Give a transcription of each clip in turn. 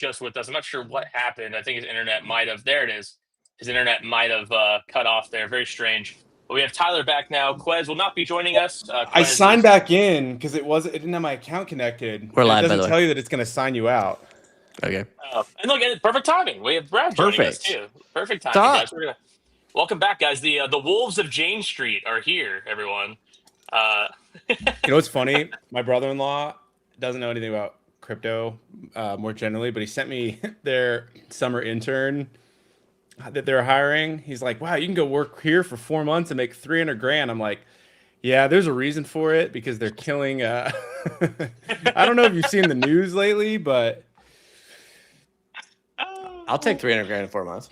just with us. I'm not sure what happened. I think his internet might have. There it is. His internet might have cut off there. Very strange. But we have Tyler back now. Quez will not be joining us. I Quez signed is. back in because it didn't have my account connected. We're And it live, by doesn't the way. tell you that it's going to sign you out. Okay. And look, perfect timing. We have Brad joining us Perfect. too. Perfect timing, Stop. guys. We're gonna welcome back, guys. The Wolves of Jane Street are here, everyone. You know what's funny? My brother-in-law doesn't know anything about crypto more generally, but he sent me their summer intern that they're hiring. He's like, wow, you can go work here for 4 months and make 300 grand. I'm like, yeah, there's a reason for it because they're killing. I don't know if you've seen the news lately, but I'll take 300 grand in 4 months.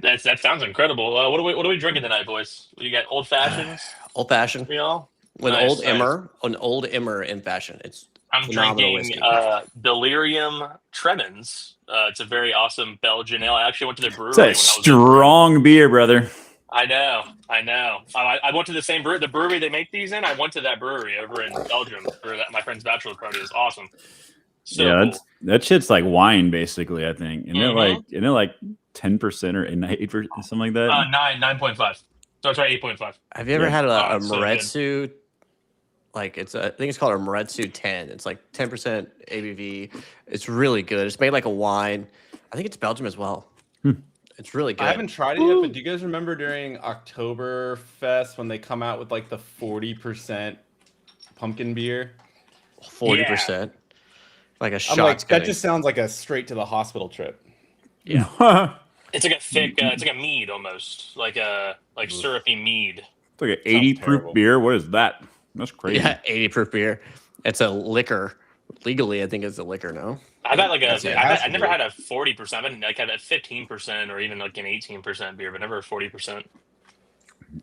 that sounds incredible. What are we drinking tonight, boys? You got old fashions? Old fashioned. You know, With Nice, old nice. Emmer, an old Emmer in fashion. It's I'm phenomenal drinking whiskey. Delirium Tremens. It's a very awesome Belgian ale. I actually went to their brewery. It's a when I was in strong beer, brother. I know. I went to the same brewery, the brewery they make these in. I went to that brewery over in Belgium for my friend's bachelor party. It was awesome. So Yeah, cool. that shit's like wine, basically. I think isn't Mhm. it like 10% or 8% something like that? 9.5. So sorry, 8.5. Have you ever Yeah. had a it's so Moretsu? Like I think it's called a Moretsu 10. It's like 10% ABV. It's really good. It's made like a wine. I think it's Belgium as well. It's really good. I haven't tried it yet. But do you guys remember during Oktoberfest when they come out with like the 40% pumpkin beer? 40%. Like a I'm shot. like, that just sounds like a straight to the hospital trip. Yeah. It's like a thick. It's like a mead almost, like syrupy mead. It's like an 80 proof terrible. beer. What is that? That's crazy. Yeah, 80 proof beer. It's a liquor. Legally, I think it's a liquor. No. I've had like That's a. it has I to never be. had a 40%. I've been like had a 15% or even like an 18% beer, but never a 40%.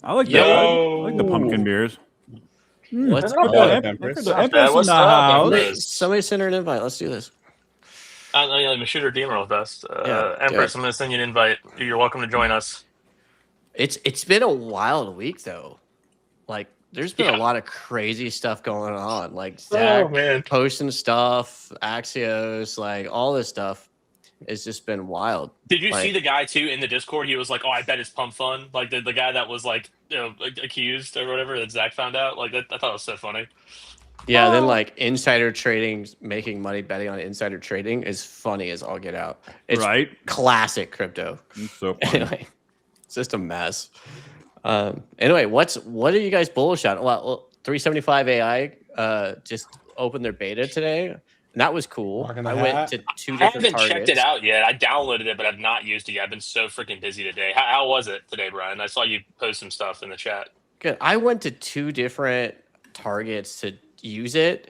I like that. Yo. I like the pumpkin beers. What's not up? bad. Empress. The Not Empress bad. in What's the up, house. Empress? Somebody send her an invite. Let's do this. I'm a shooter Deemer with us. Yeah, Empress, good. I'm going to send you an invite. You're welcome to join us. It's been a wild week though. Like there's been Yeah. a lot of crazy stuff going on. Like Zach man. posting stuff, Axios, like all this stuff. It's just been wild. Did you see Like- the guy too in the Discord? He was like, "Oh, I bet it's pump fun." Like the guy that was like, accused or whatever that Zach found out. Like that, I thought it was so funny. Yeah, then like insider trading, making money betting on insider trading is funny as all get out. It's Right? classic crypto. It's so funny. Anyway, it's just a mess. Anyway, what are you guys bullish on? Well, 375 AI just opened their beta today. And that was cool. Mark in the I went hat. to 2 I different haven't targets. checked it out yet. I downloaded it, but I've not used it yet. I've been so freaking busy today. How was it today, Brian? I saw you post some stuff in the chat. Good. I went to 2 different targets to use it.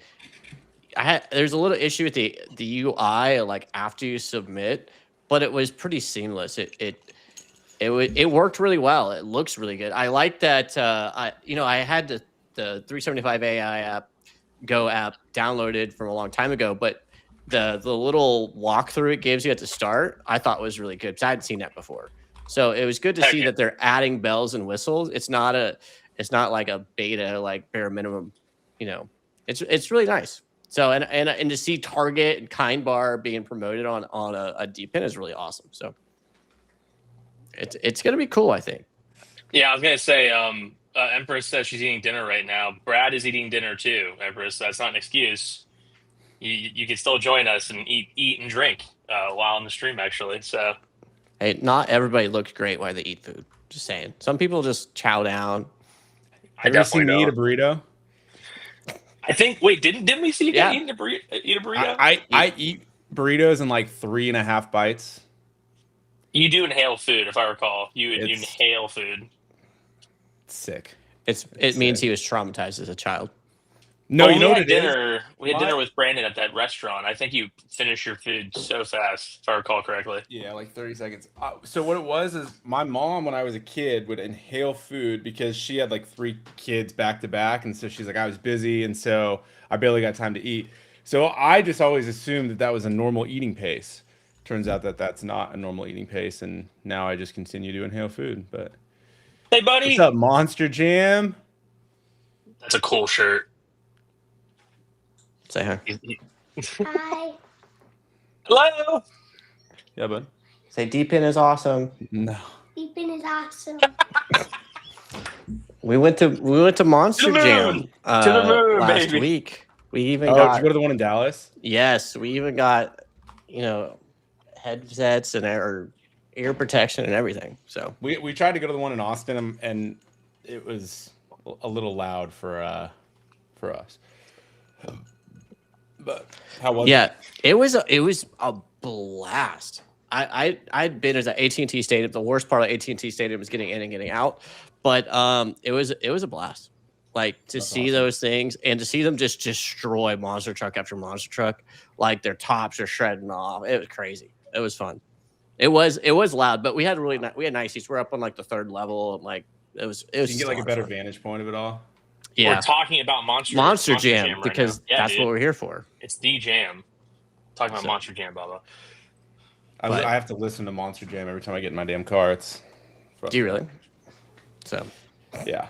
There's a little issue with the UI, like after you submit, but it was pretty seamless. It worked really well. It looks really good. I like that. I had the 375 AI app downloaded from a long time ago, but the little walkthrough it gives you at the start, I thought was really good because I hadn't seen that before. So it was good to see that they're adding bells and whistles. It's not like a beta, like bare minimum. It's really nice. So and to see Target and Kind Bar being promoted on a DPIN is really awesome. So it's gonna be cool, I think. Yeah, I was gonna say. Empress says she's eating dinner right now. Brad is eating dinner too. Empress, that's not an excuse. You can still join us and eat and drink while on the stream, actually. So, hey, not everybody looks great while they eat food. Just saying. Some people just chow down. I definitely eat a don't. burrito. I think. Wait, didn't we see you Yeah. eat a burrito? I eat burritos in like 3.5 bites. You do inhale food, if I recall. You inhale food. Sick. It means he was traumatized as a child. No, Well, you know what it is? we had dinner with Brandon at that restaurant. I think you finished your food so fast, if I recall correctly. Yeah, like 30 seconds. So what it was is my mom, when I was a kid, would inhale food because she had like 3 kids back to back. And so she's like, I was busy. And so I barely got time to eat. So I just always assumed that was a normal eating pace. Turns out that that's not a normal eating pace. And now I just continue to inhale food. But Hey, buddy. what's up, Monster Jam? That's a cool shirt. Say hi. Hi. Hello. Yeah, bud. Say D-Pin is awesome. No. Beeping is awesome. We went to Monster moon! Jam To the moon, last baby. week. We even Oh, got did you go to the one in Dallas? yes, we even got headsets and ear protection and everything. So We tried to go to the one in Austin, and it was a little loud for us. But how was it? it was a blast. I'd been at the AT&T Stadium. The worst part of AT&T Stadium was getting in and getting out, but it was a blast. Like to That's see awesome. those things and to see them just destroy monster truck after monster truck, like their tops are shredding off. It was crazy. It was fun. It was loud, but we had nice seats. We're up on like the third level. And, like it was. You can get like a so better fun. vantage point of it all. Yeah, We're talking about Monster Jam right because now. Yeah, that's dude. what we're here for. It's the jam. Talking about So- Monster Jam, Bubba. But- I have to listen to Monster Jam every time I get in my damn car. It's Do you really? So yeah,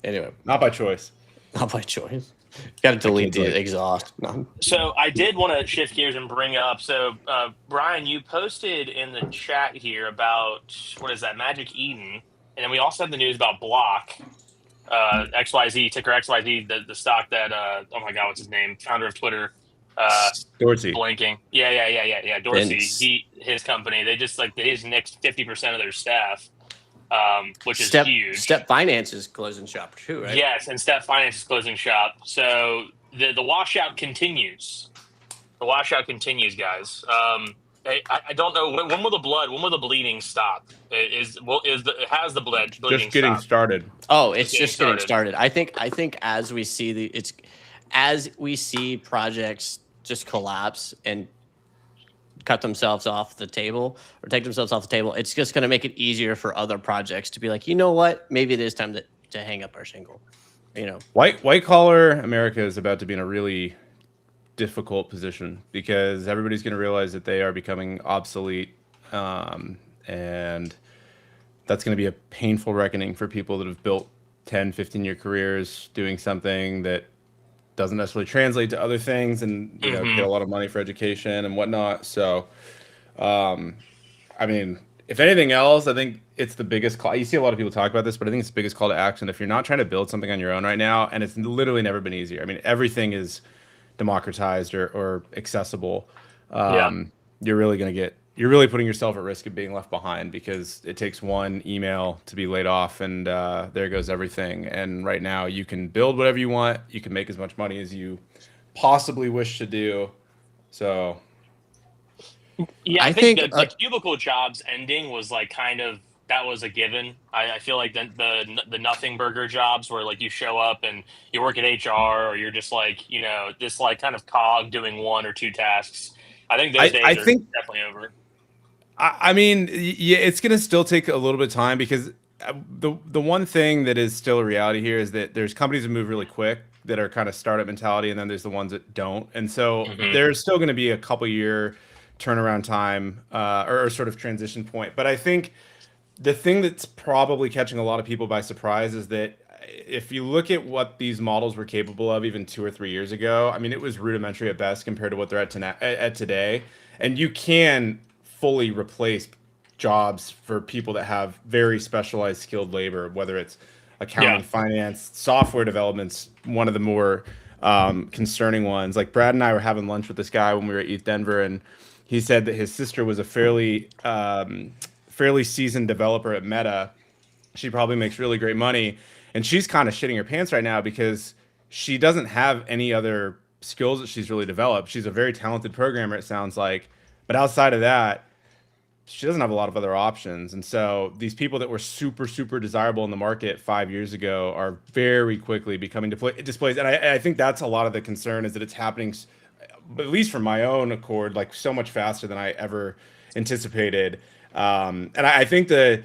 anyway, not by choice. not by choice. Got to delete kids the like- exhaust. No. So I did want to shift gears and bring up. So Brian, you posted in the chat here about what is that Magic Eden, and then we also have the news about Block, XYZ ticker XYZ, the stock that oh my god, what's his name? Founder of Twitter, Dorsey. blinking. Yeah. Dorsey, Vince. his company. They just nixed 50% of their staff, which is Step huge. Step Finance is closing shop too, right? Yes, and Step Finance is closing shop. So the washout continues. The washout continues, guys. I don't know when will the bleeding stop? Has the bleeding Just getting stopped? started. Oh, it's Getting just getting started. I think as we see projects just collapse and cut themselves off the table or take themselves off the table, it's just going to make it easier for other projects to be like, you know what, maybe it is time to hang up our shingle. White collar America is about to be in a really difficult position because everybody's going to realize that they are becoming obsolete, and that's going to be a painful reckoning for people that have built 10, 15-year careers doing something that doesn't necessarily translate to other things and pay a lot of money for education and whatnot. So, I mean, if anything else, I think it's the biggest call. You see a lot of people talk about this, but I think it's the biggest call to action. If you're not trying to build something on your own right now, and it's literally never been easier. I mean, everything is democratized or accessible. You're really putting yourself at risk of being left behind because it takes one email to be laid off and there goes everything. And right now you can build whatever you want. You can make as much money as you possibly wish to do. So Yeah, I I think think, the cubicle jobs ending was like kind of that was a given. I feel like the nothing burger jobs where like you show up and you work at HR or you're just like this like kind of cog doing one or two tasks. I think those days are definitely over. I mean, yeah, it's going to still take a little bit of time because the one thing that is still a reality here is that there's companies that move really quick that are kind of startup mentality, and then there's the ones that don't. And so there's still going to be a couple year turnaround time or sort of transition point. But I think the thing that's probably catching a lot of people by surprise is that if you look at what these models were capable of even 2 or 3 years ago, I mean, it was rudimentary at best compared to what they're at today. And you can fully replace jobs for people that have very specialized skilled labor, whether it's accounting, finance, software development's one of the more concerning ones. Like Brad and I were having lunch with this guy when we were at ETH Denver, and he said that his sister was a fairly seasoned developer at Meta. She probably makes really great money, and she's kind of shitting her pants right now because she doesn't have any other skills that she's really developed. She's a very talented programmer, it sounds like, but outside of that, she doesn't have a lot of other options. And so these people that were super, super desirable in the market 5 years ago are very quickly becoming displaced. And I think that's a lot of the concern is that it's happening, at least from my own accord, like so much faster than I ever anticipated. And I think the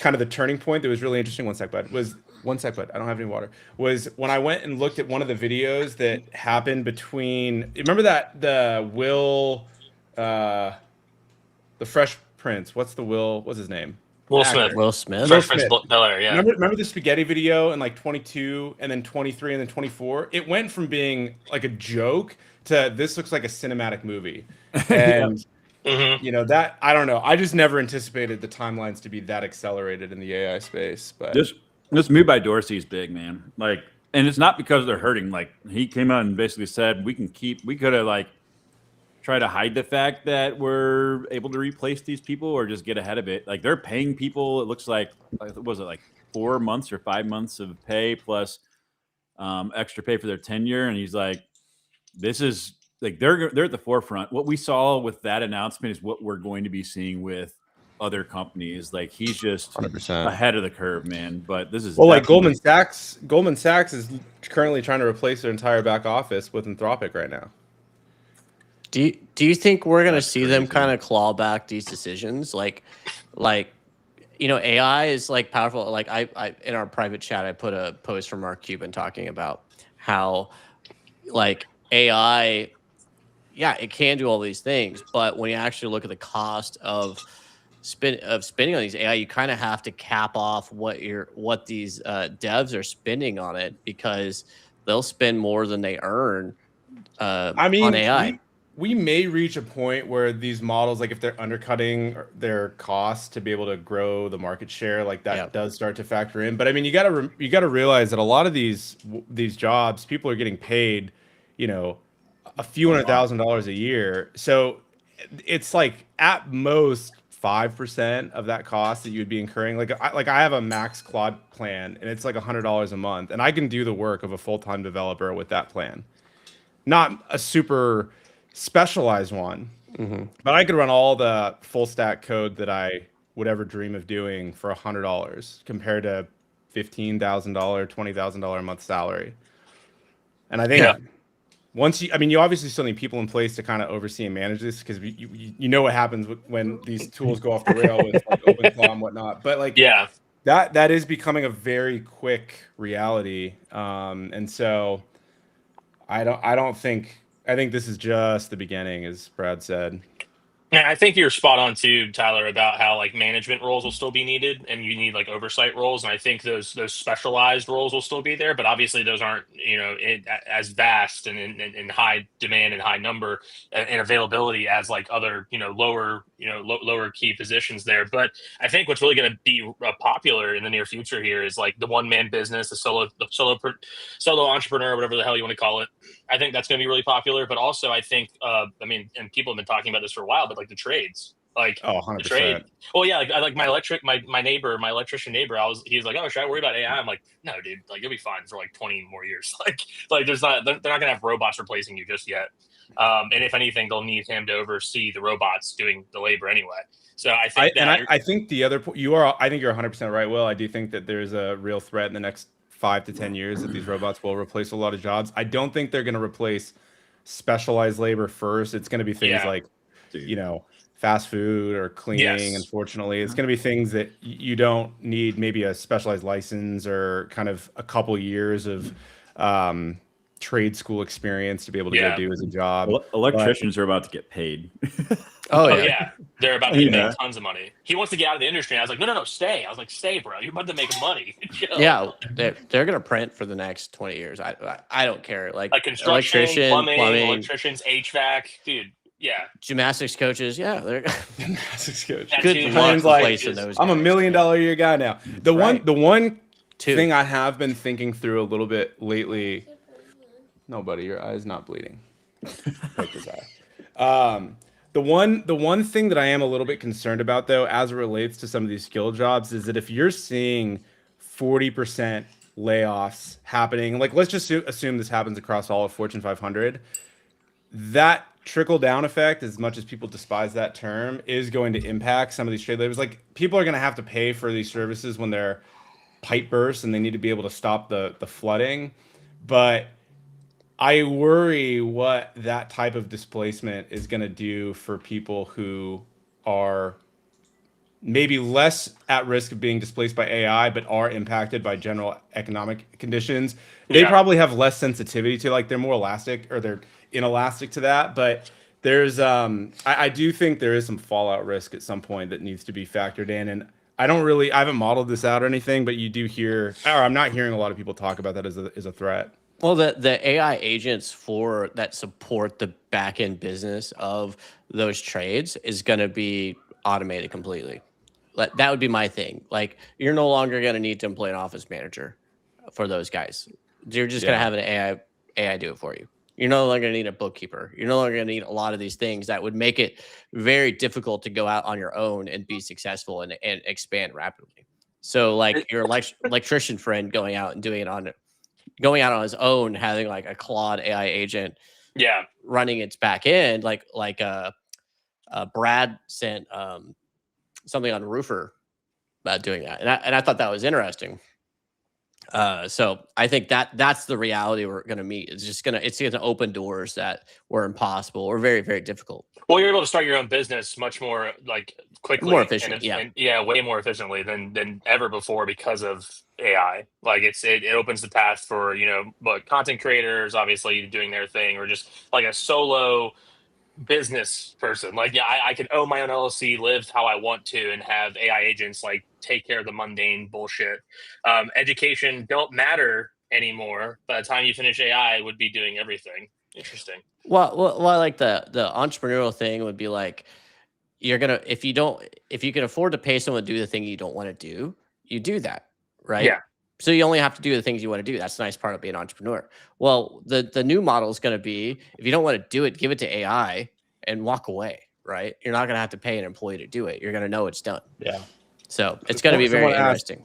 kind of the turning point that was really interesting, one sec, bud, I don't have any water, was when I went and looked at one of the videos that happened between, remember that the Fresh Prince, what's his name? Will Actor. Smith. Will Smith. Will Fresh Prince Smith. Bel-Air, yeah. Remember the spaghetti video in like 22 and then 23 and then 24? It went from being like a joke to this looks like a cinematic movie. And Mhm. you know, that I don't know. I just never anticipated the timelines to be that accelerated in the AI space. But This move by Dorsey is big, man. Like, and it's not because they're hurting. Like, he came out and basically said we could have like tried to hide the fact that we're able to replace these people or just get ahead of it. Like, they're paying people. It looks like was it like 4 months or 5 months of pay plus extra pay for their tenure, and he's like, this is like they're at the forefront. What we saw with that announcement is what we're going to be seeing with other companies. Like, he's just 100%. ahead of the curve, man. But this is Well, like definitely- Goldman Sachs is currently trying to replace their entire back office with Anthropic right now. Do you think we're gonna That's see them crazy. kind of claw back these decisions? Like, you know, AI is like powerful. Like I in our private chat, I put a post from Mark Cuban talking about how like AI, yeah, it can do all these things, but when you actually look at the cost of spending on these AI, you kind of have to cap off what these devs are spending on it, because they'll spend more than they earn I mean, on AI. we may reach a point where these models, like if they're undercutting their costs to be able to grow the market share, like that does start to factor in. But I mean, you gotta realize that a lot of these jobs, people are getting paid, you know, a few $100,000 a year. So it's like at most 5% of that cost that you would be incurring. Like I have a max Claude plan, and it's like $100 a month, and I can do the work of a full-time developer with that plan. Not a super specialized one, but I could run all the full stack code that I would ever dream of doing for $100 compared to $15,000, $20,000 a month salary. And I think once you obviously still need people in place to kind of oversee and manage this, because you know what happens when these tools go off the rail with like OpenClaw and whatnot. But like that is becoming a very quick reality, and so. I think this is just the beginning, as Brad said. And I think you're spot on too, Tyler, about how like management roles will still be needed, and you need like oversight roles. And I think those specialized roles will still be there, but obviously those aren't as vast and in high demand and high number and availability as like other lower lower key positions there. But I think what's really going to be popular in the near future here is like the one man business, the solo entrepreneur, whatever the hell you want to call it. I think that's going to be really popular. But also, I think and people have been talking about this for a while, but like the trades, like 100%. the trade. Oh yeah, like my electrician neighbor. He was like, oh, should I worry about AI? I'm like, no, dude, like you'll be fine for like 20 more years. Like they're not gonna have robots replacing you just yet. And if anything, they'll need him to oversee the robots doing the labor anyway. So I think I think the other I think you're 100% right, Will. I do think that there's a real threat in the next 5 to 10 years that these robots will replace a lot of jobs. I don't think they're going to replace specialized labor first. It's going to be things like, fast food or cleaning. Yes. Unfortunately, it's going to be things that you don't need maybe a specialized license or kind of a couple years of trade school experience to be able to go do as a job. Well, electricians are about to get paid. Oh yeah, they're about to make tons of money. He wants to get out of the industry. And I was like, no, stay. I was like, stay, bro. You're about to make money. Yeah, they're gonna print for the next 20 years. I don't care. Like construction, electrician, plumbing, electricians, HVAC, dude. Yeah, gymnastics coaches. Yeah, they're gymnastics coaches. Good luck replacing those. I'm $1 million a year guy now. The one Two. thing I have been thinking through a little bit lately. No, buddy, your eye's not bleeding. Like this eye. The one thing that I am a little bit concerned about, though, as it relates to some of these skill jobs, is that if you're seeing 40% layoffs happening, like let's just assume this happens across all of Fortune 500, that trickle down effect, as much as people despise that term, is going to impact some of these trade labors. Like people are going to have to pay for these services when their pipe bursts and they need to be able to stop the flooding, but I worry what that type of displacement is going to do for people who are maybe less at risk of being displaced by AI, but are impacted by general economic conditions. They probably have less sensitivity to, like, they're more elastic or they're inelastic to that. But there's, I do think there is some fallout risk at some point that needs to be factored in. And I haven't modeled this out or anything, but you do hear, or I'm not hearing a lot of people talk about that as a threat. Well, the AI agents for that support the back end business of those trades is going to be automated completely. Like that would be my thing. Like you're no longer going to need to employ an office manager for those guys. You're just going to have an AI do it for you. You're no longer going to need a bookkeeper. You're no longer going to need a lot of these things that would make it very difficult to go out on your own and be successful and expand rapidly. So like your electrician friend going out and doing it on his own, having like a Claude AI agent, running its back end, like Brad sent something on Roofer about doing that, and I thought that was interesting. So I think that's the reality we're going to meet. It's going to open doors that were impossible or very, very difficult. Well, you're able to start your own business much more like quickly, more efficient, and way more efficiently than ever before because of AI. Like it opens the path for but content creators obviously doing their thing, or just like a solo business person. Like I could own my own LLC, live how I want to, and have AI agents like take care of the mundane bullshit. Education don't matter anymore. By the time you finish AI, would be doing everything. Interesting. Well, like the entrepreneurial thing would be like, if you can afford to pay someone to do the thing you don't want to do, you do that, right? Yeah. So you only have to do the things you want to do. That's the nice part of being an entrepreneur. Well, the new model is going to be, if you don't want to do it, give it to AI and walk away, right? You're not going to have to pay an employee to do it. You're going to know it's done. Yeah. So it's going to be very interesting.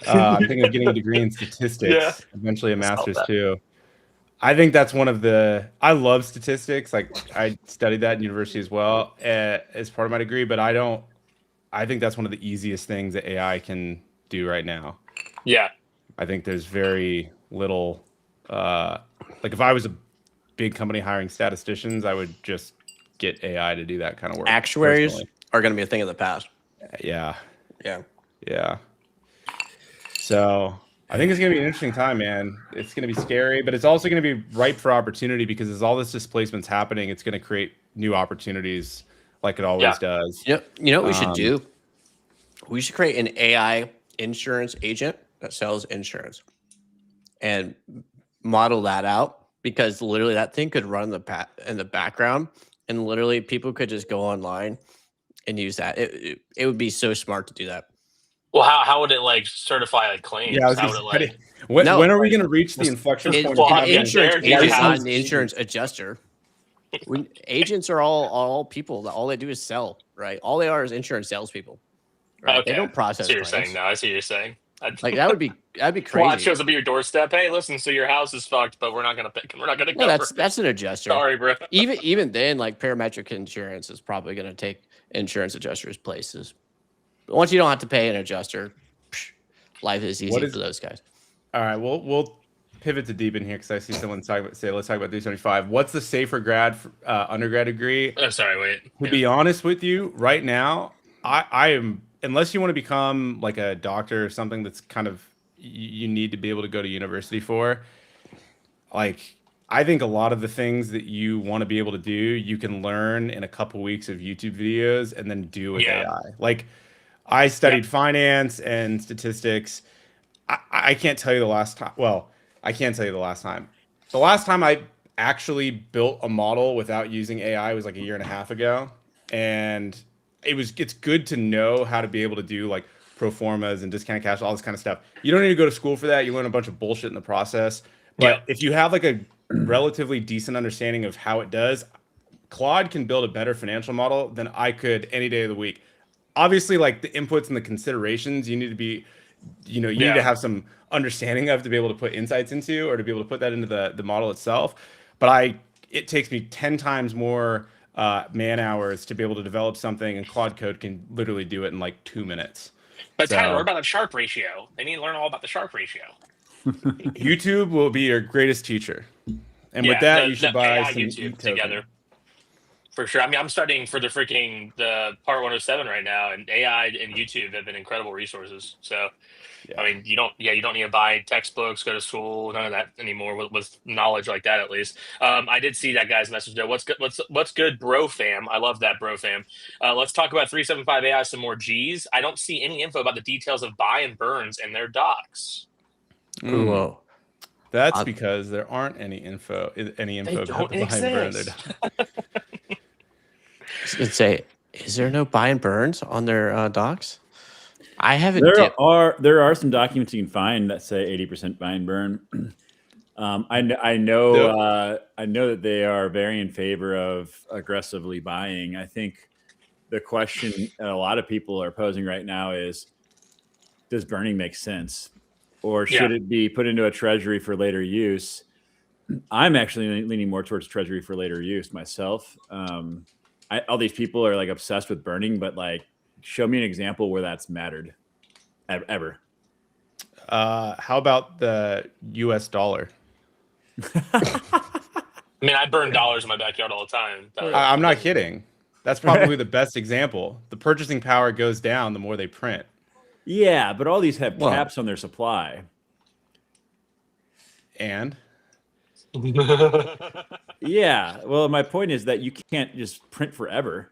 I'm thinking of getting a degree in statistics, eventually a master's too. I think that's one of I love statistics. Like I studied that in university as well as part of my degree, but I think that's one of the easiest things that AI can do right now. Yeah. I think there's very little, like if I was a big company hiring statisticians, I would just get AI to do that kind of work. Actuaries personally. are going to be a thing of the past. Yeah. Yeah. So I think it's going to be an interesting time, man. It's going to be scary, but it's also going to be ripe for opportunity because as all this displacement's happening, it's going to create new opportunities like it always does. You know what we should do? We should create an AI insurance agent that sells insurance and model that out, because literally that thing could run in the background and literally people could just go online and use that. It would be so smart to do that. Well, how would it like certify like claims? Yeah, when are we going to reach the inflection point? Insurance agent, not an insurance adjuster. Agents are all people that all they do is sell, right? All they are is insurance salespeople. Right? Okay. They don't process. I see what you're saying. No, I see what you're saying. Like that'd be crazy. Well, it shows up at your doorstep. Hey, listen, so your house is fucked, but we're not gonna pick. We're not gonna go. That's an adjuster. Sorry, bro. even then, like parametric insurance is probably gonna take insurance adjusters' places. But once you don't have to pay an adjuster, life is easy for those guys. All right, we'll pivot to deep in here because I see someone let's talk about 375. What's the safer undergrad degree? Oh, sorry, wait. To be honest with you, right now, I am, unless you want to become like a doctor or something that's kind of you need to be able to go to university for. Like, I think a lot of the things that you want to be able to do, you can learn in a couple weeks of YouTube videos and then do with AI. Like, I studied finance and statistics. I can't tell you the last time. Well, I can't tell you the last time. The last time I actually built a model without using AI was like a year and a half ago. And it's good to know how to be able to do like pro formas and discounted cash, all this kind of stuff. You don't need to go to school for that. You learn a bunch of bullshit in the process. But if you have like a relatively decent understanding of how it does, Claude can build a better financial model than I could any day of the week. Obviously, like the inputs and the considerations, you need to be, you need to have some understanding of to be able to put insights into, or to be able to put that into the model itself. But it takes me 10 times more man hours to be able to develop something, and Claude Code can literally do it in like 2 minutes. But Tyler, what about the Sharpe ratio? They need to learn all about the Sharpe ratio. YouTube will be your greatest teacher. And with that, you should buy some YouTube together. For sure. I mean, I'm studying for the Part 107 right now, and AI and YouTube have been incredible resources. So, I mean, you don't need to buy textbooks, go to school, none of that anymore with knowledge like that, at least. I did see that guy's message there. What's good, bro fam? I love that, bro fam. Let's talk about 375 AI some more G's. I don't see any info about the details of buy and burns in their docs. Whoa. That's because there aren't any info They about don't the buy and burn. exist. I was gonna say, is there no buy and burns on their docs? I haven't. There are some documents you can find that say 80% buy and burn. I know that they are very in favor of aggressively buying. I think the question a lot of people are posing right now is, does burning make sense, or should it be put into a treasury for later use? I'm actually leaning more towards treasury for later use myself. All these people are like obsessed with burning, but like, show me an example where that's mattered ever. How about the US dollar? I mean, I burn dollars in my backyard all the time. I'm not kidding. That's probably the best example. The purchasing power goes down the more they print. Yeah, but all these have caps on their supply. And yeah, well, my point is that you can't just print forever.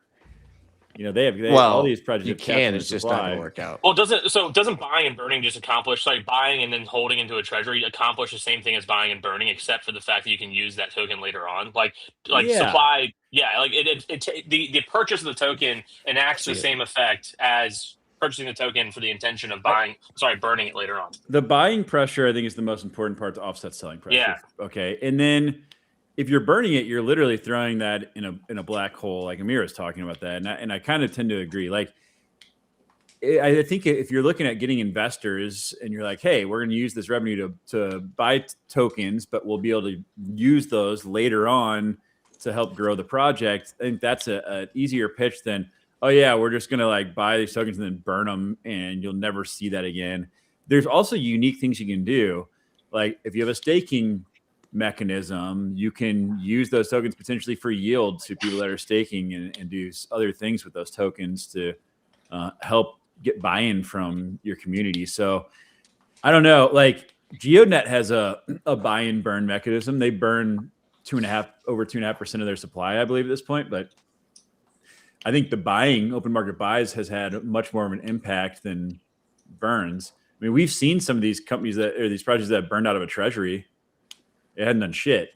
You know, they have all these projects. You can. It's just not going to work out. Well, doesn't buying and burning just accomplish, like buying and then holding into a treasury, accomplish the same thing as buying and burning, except for the fact that you can use that token later on, like supply. Yeah, like the purchase of the token enacts the same effect as purchasing the token for the intention of burning it later on. The buying pressure, I think, is the most important part to offset selling pressure. Yeah. Okay, and then if you're burning it, you're literally throwing that in a black hole. Like Amir is talking about that, and I kind of tend to agree. Like, I think if you're looking at getting investors and you're like, hey, we're going to use this revenue to buy tokens, but we'll be able to use those later on to help grow the project. I think that's an easier pitch than, oh yeah, we're just going to like buy these tokens and then burn them, and you'll never see that again. There's also unique things you can do. Like if you have a staking mechanism, you can use those tokens potentially for yield to people that are staking and do other things with those tokens to help get buy-in from your community. So I don't know, like GeoNet has a buy and burn mechanism. They burn over 2.5% of their supply, I believe, at this point. But I think the buying, open market buys, has had much more of an impact than burns. I mean, we've seen some of these companies these projects that burned out of a treasury. It hadn't done shit.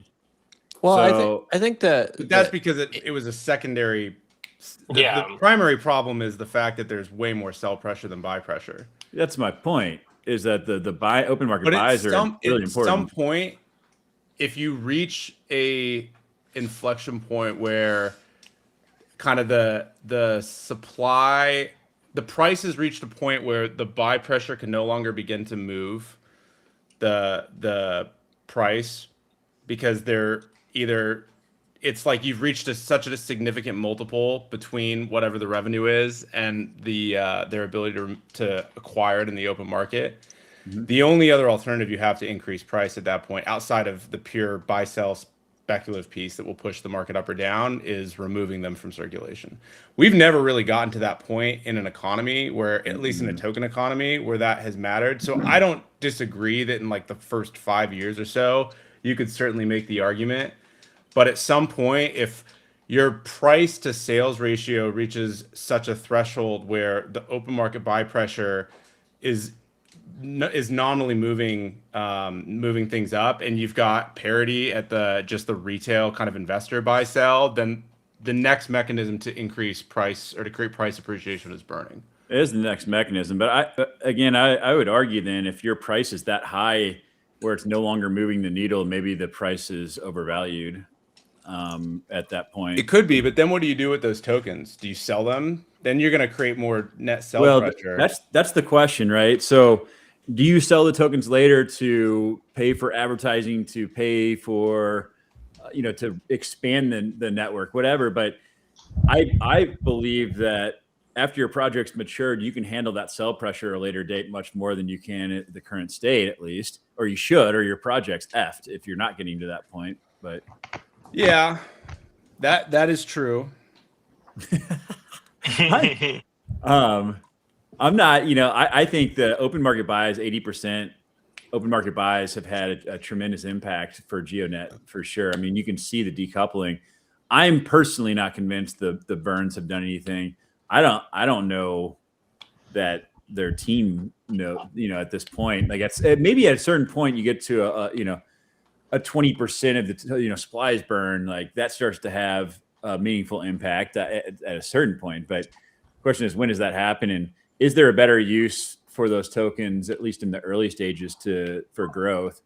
Well, so, I think that's because it was a secondary. The primary problem is the fact that there's way more sell pressure than buy pressure. That's my point. Is that the open market buys are really important. At some point, if you reach a inflection point where kind of the supply, the price has reached a point where the buy pressure can no longer begin to move the price, because they're either, it's like you've reached such a significant multiple between whatever the revenue is and their ability to acquire it in the open market. Mm-hmm. The only other alternative you have to increase price at that point, outside of the pure buy sell speculative piece that will push the market up or down, is removing them from circulation. We've never really gotten to that point in an economy where, at least in a token economy, where that has mattered. So I don't disagree that in like the first 5 years or so, you could certainly make the argument. But at some point, if your price to sales ratio reaches such a threshold where the open market buy pressure is nominally moving things up, and you've got parity at the retail kind of investor buy sell, then the next mechanism to increase price or to create price appreciation is burning. It is the next mechanism. But I would argue then, if your price is that high where it's no longer moving the needle, maybe the price is overvalued at that point. It could be, but then what do you do with those tokens? Do you sell them? Then you're going to create more net sell pressure. That's the question, right? So do you sell the tokens later to pay for advertising, to pay for, to expand the network, whatever? But I believe that after your project's matured, you can handle that sell pressure at a later date much more than you can at the current state, at least, or you should, or your project's effed if you're not getting to that point. But yeah, that is true. I'm not, I think the open market buys, 80% open market buys have had a tremendous impact for GeoNet, for sure. I mean, you can see the decoupling. I'm personally not convinced the burns have done anything. I don't know that their team at this point, like maybe at a certain point you get to a 20% of the supply is burned, like that starts to have a meaningful impact at a certain point. But the question is, when does that happen? And is there a better use for those tokens, at least in the early stages for growth?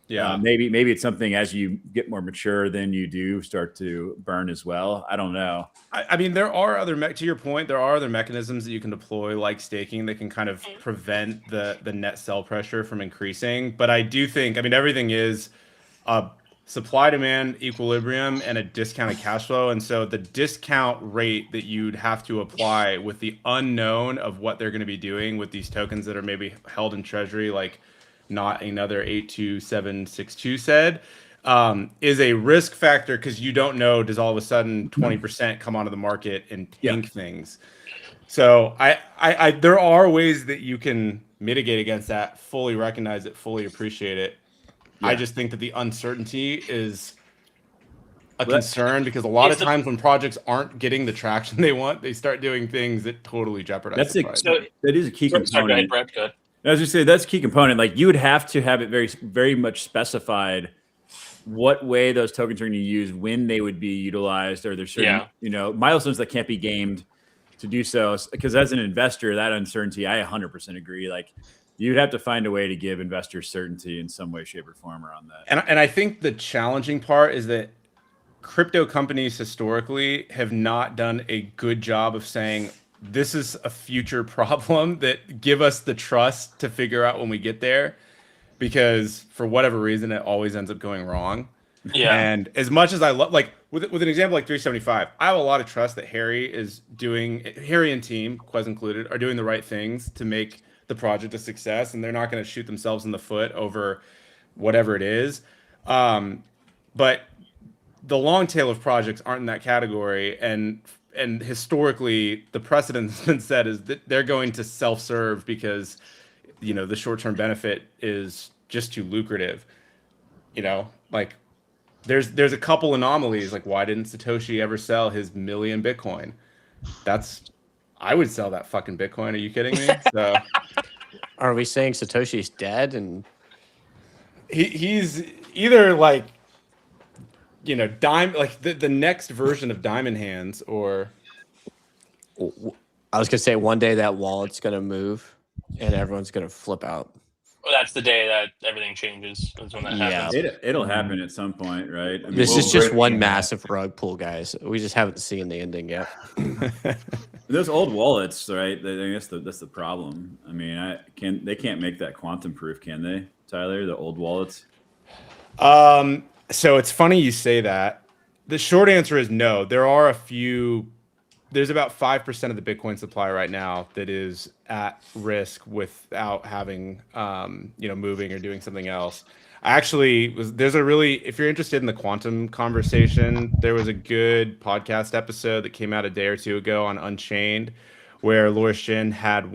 Yeah. Maybe it's something as you get more mature, then you do start to burn as well. I don't know. I mean, there are other to your point, there are other mechanisms that you can deploy, like staking, that can kind of prevent the net sell pressure from increasing. But I do think, I mean, everything is a supply demand equilibrium and a discounted cash flow. And so the discount rate that you'd have to apply with the unknown of what they're going to be doing with these tokens that are maybe held in treasury, like not another 82762 said, is a risk factor, because you don't know, does all of a sudden 20% come onto the market and tank things. So I there are ways that you can mitigate against that, fully recognize it, fully appreciate it. I just think that the uncertainty is a concern, because a lot of times when projects aren't getting the traction they want, they start doing things that totally jeopardize the price. That is a key component. Sorry, go ahead, Brett. Go ahead. As you say, that's a key component. Like you would have to have it very, very much specified what way those tokens are going to use, when they would be utilized, or there's certain, milestones that can't be gamed to do so. Because as an investor, that uncertainty, I 100% agree. Like you'd have to find a way to give investors certainty in some way, shape, or form around that. And I think the challenging part is that crypto companies historically have not done a good job of saying, this is a future problem that give us the trust to figure out when we get there, because for whatever reason, it always ends up going wrong. Yeah. And as much as I love, like with an example like 375, I have a lot of trust that Harry and team, Quez included, are doing the right things to make the project a success, and they're not going to shoot themselves in the foot over whatever it is. But the long tail of projects aren't in that category, and historically the precedent has been set is that they're going to self-serve because the short-term benefit is just too lucrative. Like there's a couple anomalies, like why didn't Satoshi ever sell his 1 million Bitcoin? I would sell that fucking Bitcoin. Are you kidding me? So are we saying Satoshi's dead? And he's either like like the next version of Diamond Hands, or I was gonna say one day that wallet's gonna move and everyone's gonna flip out. Well, that's the day that everything changes. That's when that happens. It'll happen at some point, right? I mean, this is just one massive rug pull, guys. We just haven't seen the ending yet. Those old wallets, right? I guess that's the problem. I mean, they can't make that quantum proof, can they, Tyler? The old wallets. So it's funny you say that. The short answer is no. There are a few. There's about 5% of the Bitcoin supply right now that is at risk without having, moving or doing something else. If you're interested in the quantum conversation, there was a good podcast episode that came out a day or two ago on Unchained, where Laura Shin had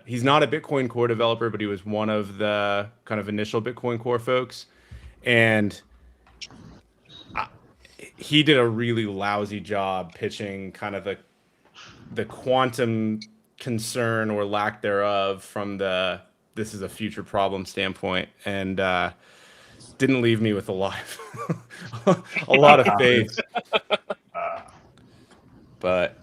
he's not a Bitcoin Core developer, but he was one of the kind of initial Bitcoin Core folks. And he did a really lousy job pitching kind of the quantum concern or lack thereof from this is a future problem standpoint, and didn't leave me with a lot of faith. But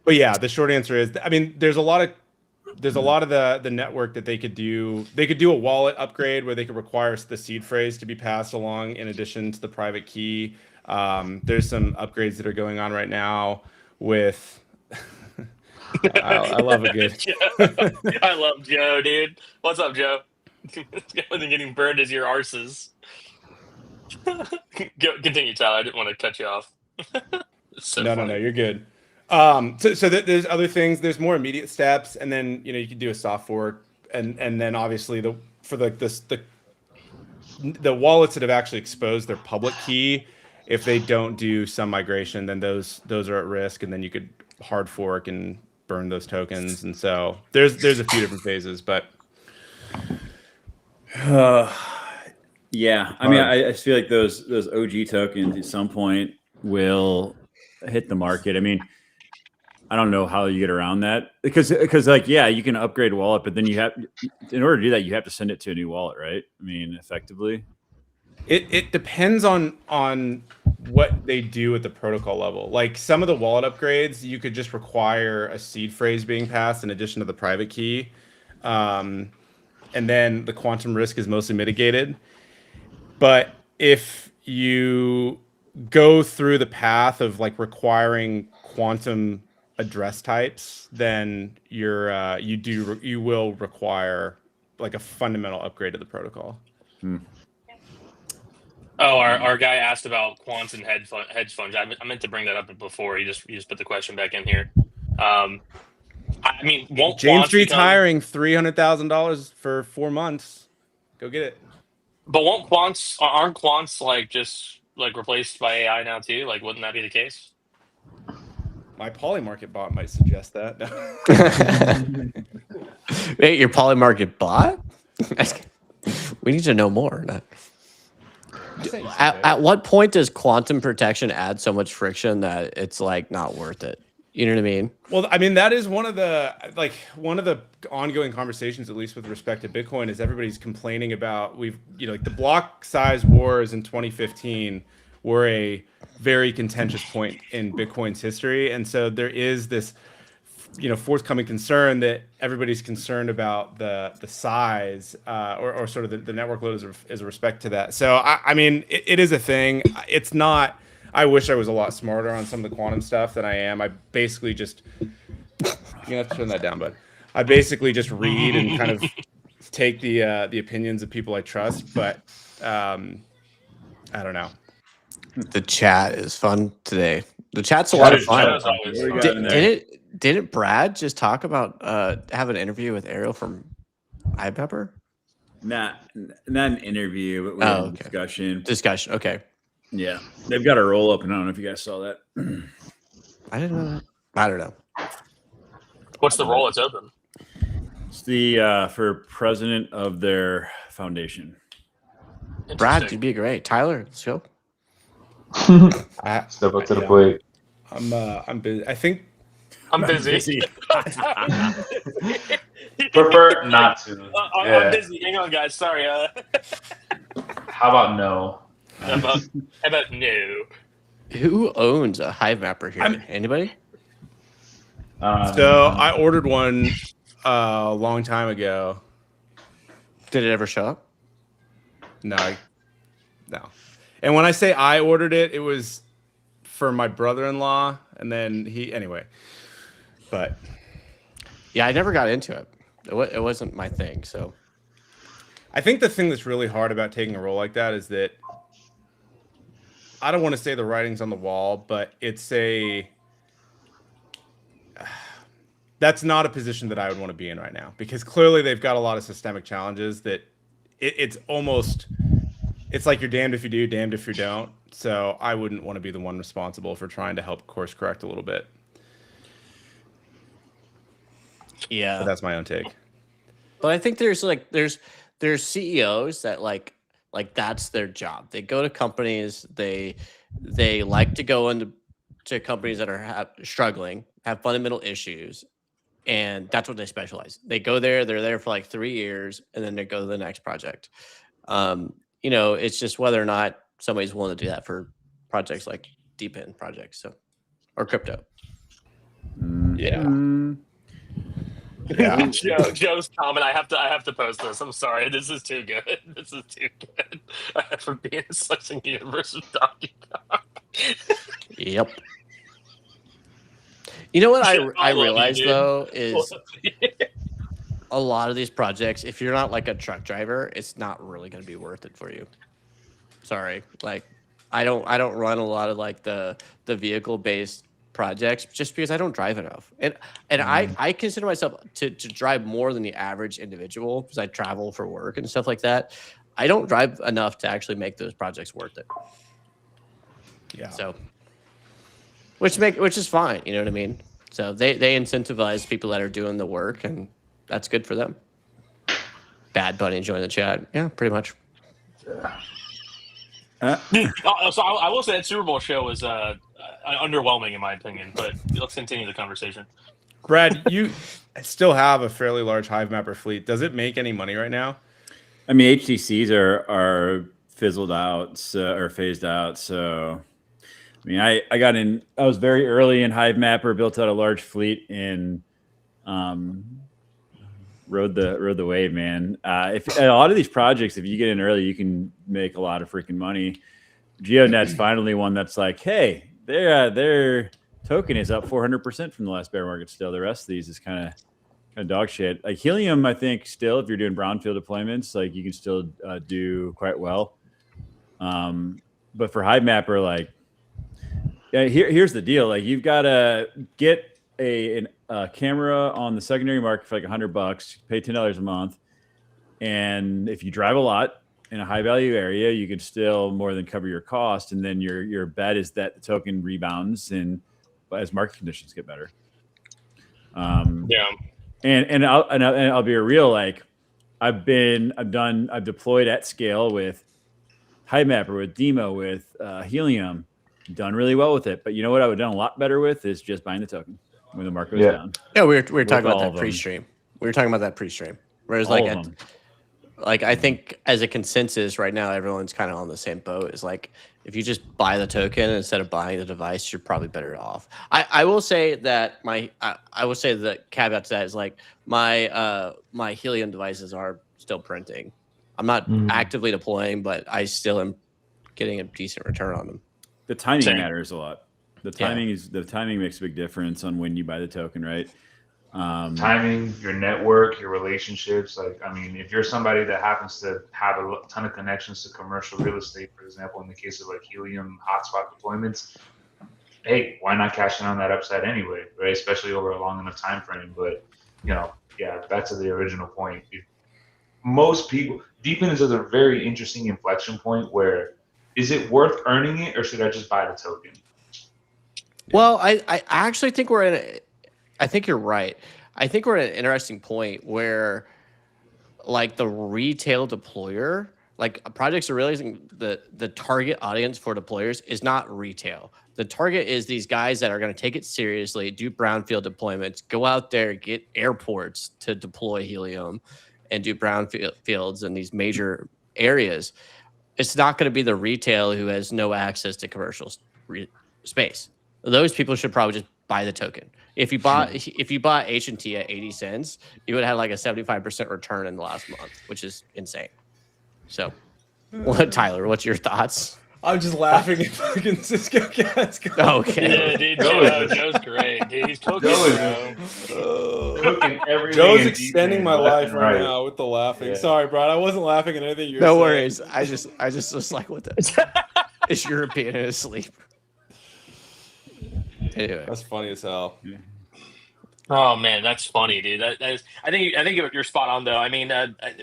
yeah, the short answer is, I mean, there's a lot of the network that they could do. They could do a wallet upgrade where they could require the seed phrase to be passed along in addition to the private key. There's some upgrades that are going on right now with. I love a good. I love Joe, dude. What's up, Joe? The only thing getting burned is your arses. Continue, Tyler. I didn't want to cut you off. No, you're good. So there's other things. There's more immediate steps, and then you can do a soft fork, and then obviously the wallets that have actually exposed their public key, if they don't do some migration, then those are at risk, and then you could hard fork and burn those tokens. And so there's a few different phases, but yeah, I mean, I feel like those OG tokens at some point will hit the market. I mean, I don't know how you get around that, because like, yeah, you can upgrade a wallet, but then in order to do that, you have to send it to a new wallet, right? I mean, effectively. It depends on what they do at the protocol level. Like some of the wallet upgrades, you could just require a seed phrase being passed in addition to the private key, and then the quantum risk is mostly mitigated. But if you go through the path of like requiring quantum address types, then you will require like a fundamental upgrade to the protocol. Oh, our guy asked about quants and hedge funds. I meant to bring that up before. You just put the question back in here. I mean, won't Jane quants Street's become, hiring $300,000 for 4 months. Go get it. but aren't quants like just like replaced by AI now too? Like, wouldn't that be the case? My Polymarket bot might suggest that. Wait, your Polymarket bot? We need to know more. At what point does quantum protection add so much friction that it's like not worth it? You know what I mean? Well, I mean, that is one of the ongoing conversations, at least with respect to Bitcoin, is everybody's complaining about like the block size wars in 2015 were a very contentious point in Bitcoin's history. And so there is this, forthcoming concern that everybody's concerned about the size or sort of the network load as a respect to that. So, I mean, it is a thing. It's not. I wish I was a lot smarter on some of the quantum stuff than I am. I basically just you're gonna have to turn that down, bud. I basically just read and kind of take the opinions of people I trust, but I don't know. The chat is fun today. The chat's a lot of fun. Didn't Brad just talk about have an interview with Ariel from iPepper? Not an interview, but we had a discussion. Discussion, okay. Yeah, they've got a roll up, and I don't know if you guys saw that. I didn't know that. I don't know. What's the role it's open? It's the for president of their foundation. Brad, you'd be great. Tyler, let's go. Step up to the plate. I'm busy. I think I'm busy. Prefer not to. I'm busy. Hang on, guys. Sorry. How about no? How about no? Who owns a Hive Mapper here? Anybody? So I ordered one a long time ago. Did it ever show up? No. And when I say I ordered it, it was for my brother-in-law, and then anyway. But yeah, I never got into it. It wasn't my thing. So I think the thing that's really hard about taking a role like that is that I don't want to say the writing's on the wall, but that's not a position that I would want to be in right now, because clearly they've got a lot of systemic challenges that it's like you're damned if you do, damned if you don't. So I wouldn't want to be the one responsible for trying to help course correct a little bit. Yeah, but that's my own take. But I think there's CEOs that like that's their job. They go to companies. They like to go into companies that are struggling, have fundamental issues, and that's what they specialize. They go there. They're there for like 3 years, and then they go to the next project. It's just whether or not somebody's willing to do that for projects like deep end projects, or crypto. Yeah. Yeah. Joe's comment. I have to post this. I'm sorry. This is too good. For being a slicing universe of Donkey Kong. Yep. You know what I realized though is a lot of these projects, if you're not like a truck driver, it's not really going to be worth it for you. Sorry. Like I don't run a lot of like the vehicle based projects just because I don't drive enough. And I consider myself to drive more than the average individual because I travel for work and stuff like that. I don't drive enough to actually make those projects worth it. Yeah. So which is fine, you know what I mean? So they incentivize people that are doing the work, and that's good for them. Bad Bunny join the chat. Yeah, pretty much. So I will say that Super Bowl show was underwhelming in my opinion, but let's continue the conversation. Brad, you still have a fairly large Hive Mapper fleet. Does it make any money right now? I mean, HTCs are fizzled out or phased out. So, I mean, I was very early in Hive Mapper, built out a large fleet and rode the wave, man. If a lot of these projects, if you get in early, you can make a lot of freaking money. GeoNet's finally one that's like, hey, their token is up 400% from the last bear market still. The rest of these is kind of dog shit. Like Helium, I think still, if you're doing brownfield deployments, like you can still do quite well. But for Hive Mapper, like, here's the deal. Like you've got to get a camera on the secondary market for like $100, pay $10 a month. And if you drive a lot in a high value area, you can still more than cover your cost. And then your bet is that the token rebounds and as market conditions get better. Yeah. And I'll be real. Like I've deployed at scale with Hive Mapper, with Demo, with Helium, done really well with it. But you know what I would have done a lot better with is just buying the token when the market was down. Yeah, we were talking about all that of them. pre-stream. We were talking about that pre-stream. Whereas All like of them. like I think as a consensus right now, everyone's kind of on the same boat. Is like if you just buy the token instead of buying the device, you're probably better off. I will say that I will say the caveat to that is like my Helium devices are still printing. I'm not actively deploying, but I still am getting a decent return on them. The timing Same. matters a lot. The timing makes a big difference on when you buy the token, right? Timing, your network, your relationships. Like, I mean, if you're somebody that happens to have a ton of connections to commercial real estate, for example, in the case of like Helium hotspot deployments, hey, why not cash in on that upside anyway, right? Especially over a long enough time frame. But back to the original point. Most people, Deepin is at a very interesting inflection point where is it worth earning it or should I just buy the token? Well, I actually think we're in I think you're right. I think we're at an interesting point where like the retail deployer, like projects are realizing the target audience for deployers is not retail. The target is these guys that are going to take it seriously, do brownfield deployments, go out there, get airports to deploy Helium and do brownfields in these major areas. It's not going to be the retail who has no access to commercial space. Those people should probably just buy the token. If you bought H&T at 80 cents, you would have like a 75% return in the last month, which is insane. So, Tyler, what's your thoughts? I'm just laughing at fucking Cisco Cats. Okay. Yeah, dude, Joe's great. Dude, he's cooking, bro. Cooking everything. Joe's in extending Deepin my left life and right now with the laughing. Yeah. Sorry, Brian. I wasn't laughing at anything you're No saying. worries. I just was like, what the? It's European and asleep. Anyway, That's funny as hell. Oh man, that's funny, dude. That is. I think you're spot on though. I mean,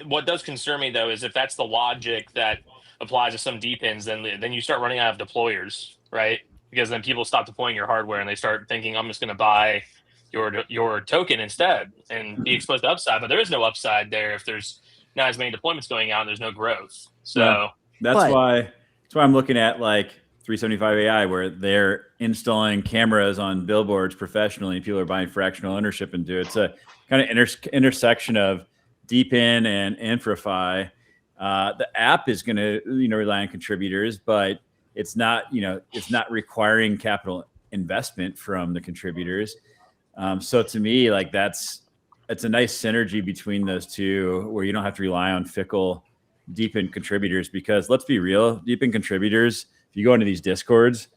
what does concern me though is if that's the logic that applies to some DPINs, then you start running out of deployers, right? Because then people stop deploying your hardware and they start thinking, I'm just going to buy your token instead and be exposed to upside. But there is no upside there if there's not as many deployments going out and there's no growth. So Yeah. That's why I'm looking at like 375 AI, where they're installing cameras on billboards professionally. People are buying fractional ownership into it. It's a kind of intersection of DeepIn and InfraFi. The app is going to rely on contributors, but it's not requiring capital investment from the contributors. So to me, like it's a nice synergy between those two, where you don't have to rely on fickle DeepIn contributors. Because let's be real, DeepIn contributors, if you go into these discords,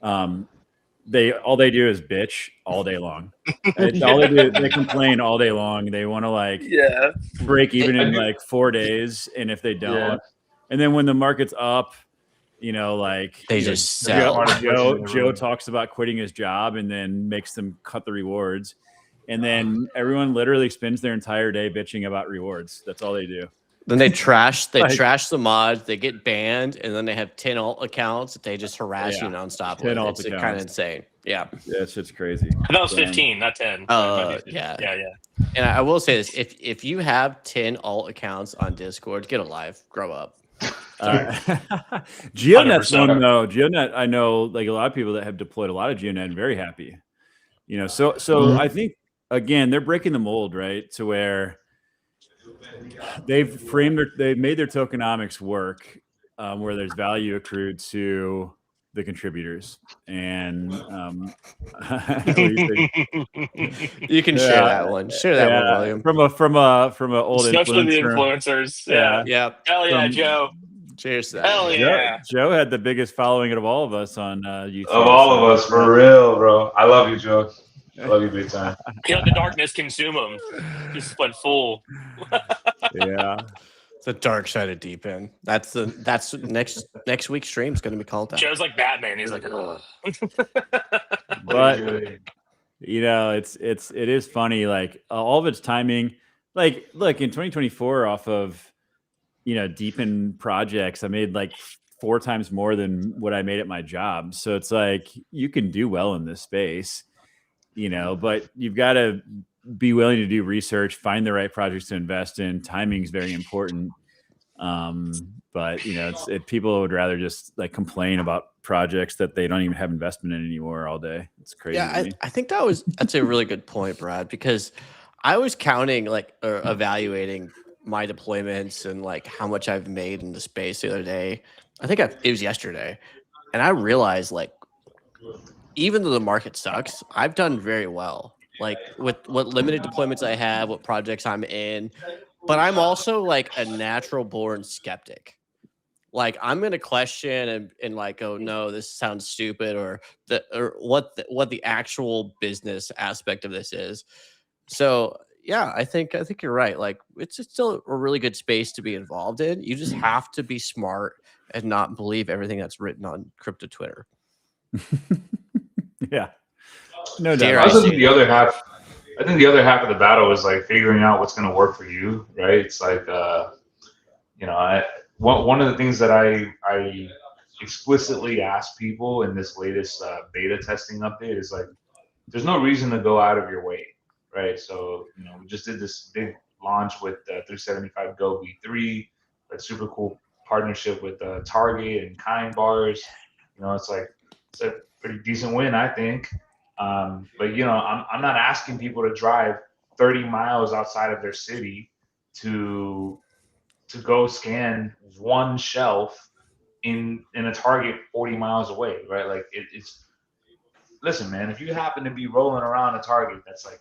all they do is bitch all day long. All they do, they complain all day long. They want to break even in like 4 days, and if they don't, and then when the market's up, they just sell. Joe talks about quitting his job and then makes them cut the rewards, and then everyone literally spends their entire day bitching about rewards. That's all they do. Then they trash the mods, they get banned, and then they have 10 alt accounts that they just harass you nonstop. 10 alt it's accounts. Kind of insane. Yeah. It's just crazy. that was 15, not 10. Yeah. And I will say this: if you have 10 alt accounts on Discord, get a life, grow up. GeoNet's one though. GeoNet, I know like a lot of people that have deployed a lot of GeoNet and very happy. So I think again they're breaking the mold, right? To where they've made their tokenomics work, where there's value accrued to the contributors. And what do you think? You can share that one. Share that one, William. From a old Especially the influencer. influencers. Yeah. Yeah. Hell yeah, From- Joe. Cheers to that. Hell man. yeah. Joe had the biggest following of all of us on YouTube. Of all of us, for real, bro. I love you, Joe. I love you big time. He let the darkness consume him. Just went full. Yeah. The dark side of deep end. That's next week's stream is going to be called that. Joe's like Batman. He's like, ugh. But it is funny, like all of its timing. Like, look, in 2024, off of deep in projects, I made like 4 times more than what I made at my job. So it's like you can do well in this space, but you've got to be willing to do research, find the right projects to invest in. Timing is very important. But people would rather just like complain about projects that they don't even have investment in anymore all day. It's crazy. Yeah, I think that's a really good point, Brad, because I was counting or evaluating my deployments and like how much I've made in the space the other day. I think it was yesterday, and I realized like even though the market sucks, I've done very well. Like with what limited deployments I have, what projects I'm in, but I'm also like a natural born skeptic. Like I'm gonna question and like go, no, this sounds stupid, or what the actual business aspect of this is. So yeah, I think you're right. Like it's still a really good space to be involved in. You just have to be smart and not believe everything that's written on crypto Twitter. Yeah. No Dare doubt. I I say think the other half. I think the other half of the battle is like figuring out what's going to work for you, right? It's like, one of the things that I explicitly ask people in this latest beta testing update is like, there's no reason to go out of your way, right? So we just did this big launch with 375 Go V3, that super cool partnership with Target and Kind Bars. It's a pretty decent win, I think. But I'm not asking people to drive 30 miles outside of their city to go scan one shelf in a Target 40 miles away, right? Like it's listen, man, if you happen to be rolling around a Target that's like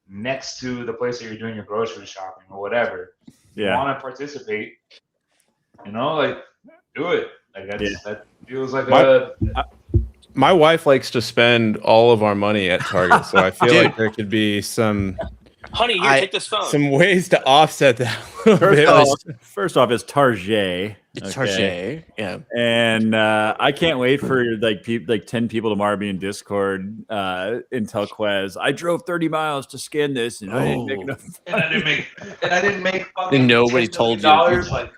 next to the place that you're doing your grocery shopping or whatever, you want to participate, like do it. Like that feels like my wife likes to spend all of our money at Target, so I feel like there could be some honey, here, take this phone. Some ways to offset that a little bit. First off, it's Target. It's Target, yeah. And I can't wait for like 10 people tomorrow be in Discord Intel Quez. I drove 30 miles to scan this, and I didn't make enough. And I didn't make fucking and nobody told you. Dollars, like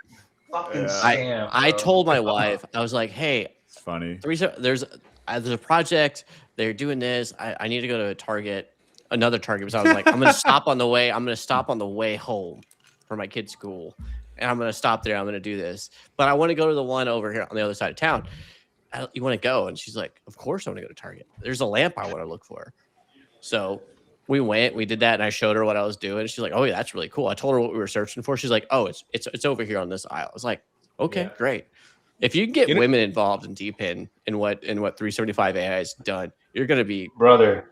fucking scam. I told my wife, I was like, hey, it's funny. There's a project. They're doing this. I need to go to a Target. Another Target. So I was like, I'm gonna stop on the way. I'm gonna stop on the way home for my kid's school, and I'm gonna stop there. I'm gonna do this, but I want to go to the one over here on the other side of town. You want to go? And she's like, of course I want to go to Target. There's a lamp I want to look for. So we went. We did that, and I showed her what I was doing. She's like, oh yeah, that's really cool. I told her what we were searching for. She's like, oh, it's over here on this aisle. I was like, okay, great. If you can get women involved in DPIN in what 375 AI has done, you're gonna be brother.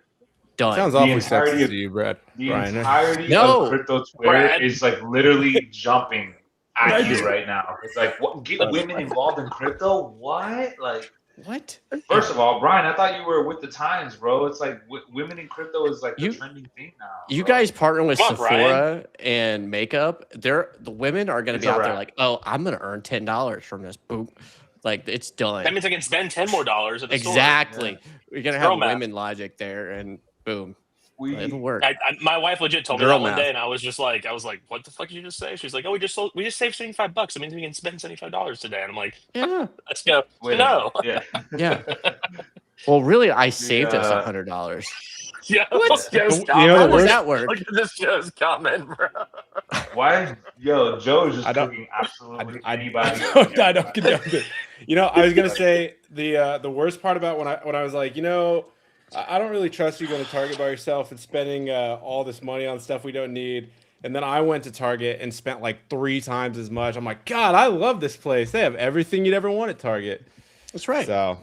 Done. Sounds awfully sexy to you, Brad. The Brian. entirety of crypto Twitter is like literally jumping at you right now. It's like, what? Get women involved in crypto? What? Like, what? First of all, Brian, I thought you were with the times, bro. It's like women in crypto is like the trending thing now. You guys partner with Sephora and makeup. The women are going to be out there like, oh, I'm going to earn $10 from this. Boom. Like, it's done. That means I can spend $10 more at the store. Exactly. Yeah. We're going to have math. women logic there, and boom. It'll work. My wife legit told me that one day, and I was like, what the fuck did you just say? She's like, oh, we just saved $75. That means we can spend $75 today. And I'm like, yeah, let's go. No. Yeah. Well, really, I saved us $100. Yeah. What? How does that work? Look at this Joe's comment, bro. Why? Yo, Joe's just cooking absolutely anybody. I don't condone it. I was gonna say the worst part about when I was like, I don't really trust you going to Target by yourself and spending all this money on stuff we don't need. And then I went to Target and spent like 3 times as much. I'm like, God, I love this place. They have everything you'd ever want at Target. That's right. So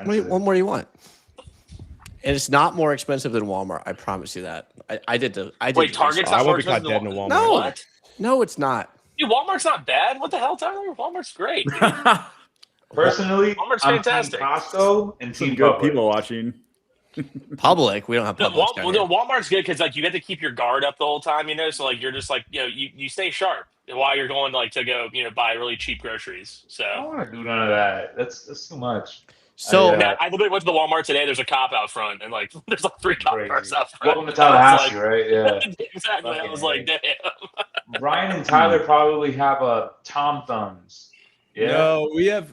What more do you want? And it's not more expensive than Walmart. I promise you that. I did the. Wait, Target's I not won't more be caught expensive dead in than a Walmart. No. What? No, it's not. Dude, Walmart's not bad. What the hell, Tyler? Walmart's great. Dude. Personally, Walmart's I'm fantastic. Team Costco and Some Team good Publix. people watching. Public. We don't have No, Publix down here. Walmart's good because like you get to keep your guard up the whole time, you know. So like you're just like you stay sharp while you're going like to go buy really cheap groceries. So I don't want to do none of that. That's too much. So yeah, I literally went to the Walmart today. There's a cop out front, and like there's like 3 cop Crazy. cars out front. Welcome to Tallahassee, I right? Yeah. was like, exactly. I was like, damn. Brian and Tyler probably have a Tom Thumbs. Yeah. No, we have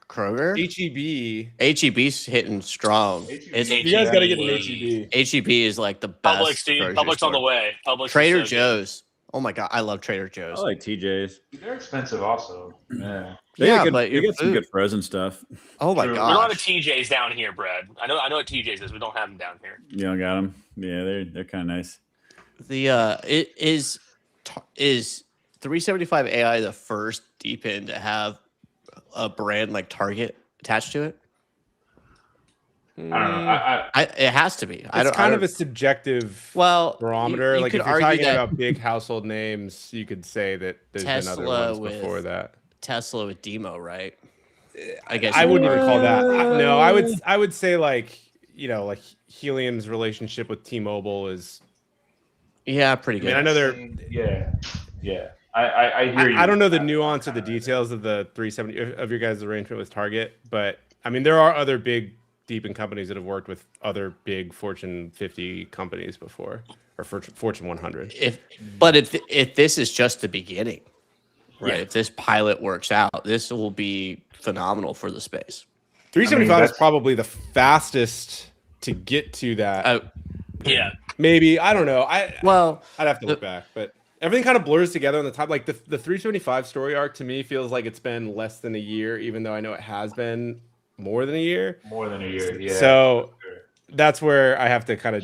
Kroger, HEB. HEB's hitting strong. It's You guys got to get an HEB. HEB. HEB is like the best. Publix, dude. grocery Publix store. on the way. Publix. Trader is so good. Joe's. Oh my god, I love Trader I Joe's. like TJ's. They're expensive also. Yeah. They Yeah, got good, but they your got some food- good frozen stuff. Oh my True. We don't have a gosh. TJ's down here, Brad. I know what TJ's is. We don't have them down here. You don't got them? Yeah, they're kind of nice. The it is 375 AI the first deep end to have a brand like Target attached to it? I don't know. It has to be. It's kind of a subjective barometer. You Like could if you're argue talking that about big household names, you could say that there's been other Tesla ones with- before that. Tesla with Demo, right? I guess I you wouldn't could even call argue that. No, I would say like like Helium's relationship with T-Mobile is. Yeah, pretty I good. mean, I know they're. Yeah. I hear you. I don't know the nuance or the details of the 370 of your guys' arrangement with Target, but I mean there are other big deep in companies that have worked with other big Fortune 50 companies before or Fortune 100. If this is just the beginning, right? Yeah. If this pilot works out, this will be phenomenal for the space. 375 is that's- probably the fastest to get to that. Yeah. Maybe I don't know. I'd have to look the- back, but everything kind of blurs together on the top. Like the 375 story arc to me feels like it's been less than a year, even though I know it has been more than a year. More than a year. Yeah. So that's where I have to kind of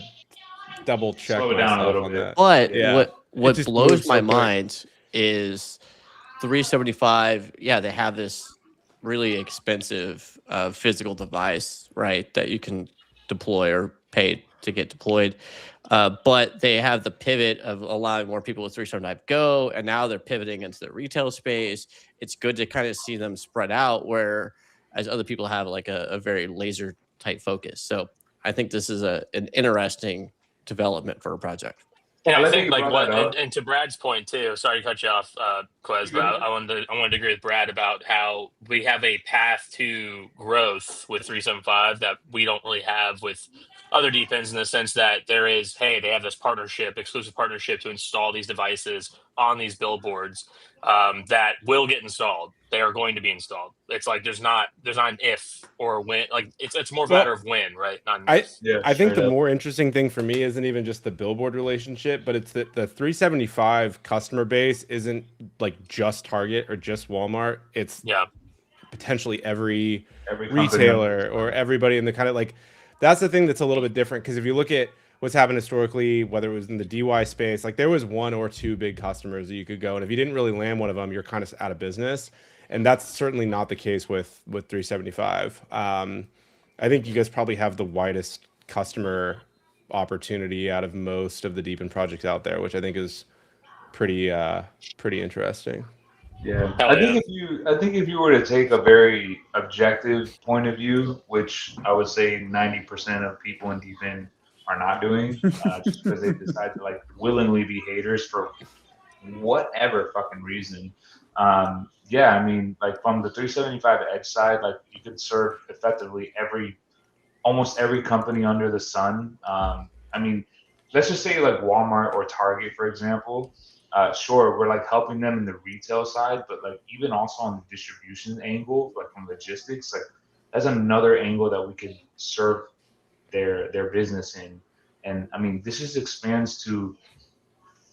double check. Slow it down a myself little on bit. that. But Yeah. what It just blows moves my so quick. mind is 375. Yeah, they have this really expensive physical device, right, that you can deploy or pay to get deployed. But they have the pivot of allowing more people with 375 Go, and now they're pivoting into the retail space. It's good to kind of see them spread out, where as other people have like a very laser tight focus. So I think this is an interesting development for a project. And I I like think that you like brought what, that up. and to Brad's point too. Sorry to cut you off, Quez, but I wanted to agree with Brad about how we have a path to growth with 375 that we don't really have with other deep ends, in the sense that they have this exclusive partnership to install these devices on these billboards that will get installed. They are going to be installed. It's like there's not an if or when. Like it's more of a matter of when, right? Not an if. I think the more interesting thing for me isn't even just the billboard relationship, but it's that the 375 customer base isn't like just Target or just Walmart. It's potentially every retailer or everybody in the kind of like, that's the thing that's a little bit different. Because if you look at what's happened historically, whether it was in the DY space, like there was 1 or 2 big customers that you could go, and if you didn't really land one of them, you're kind of out of business. And that's certainly not the case with 375. I think you guys probably have the widest customer opportunity out of most of the deep end projects out there, which I think is pretty interesting. Yeah, Hell I think if you were to take a very objective point of view, which I would say 90% of people in deep end are not doing, just because they decide to like willingly be haters for whatever fucking reason. Yeah, I mean, like from the 375 edge side, like you could serve effectively almost every company under the sun. I mean, let's just say like Walmart or Target, for example. Sure, we're like helping them in the retail side, but like even also on the distribution angle, like from logistics, like that's another angle that we could serve their business in. And I mean, this just expands to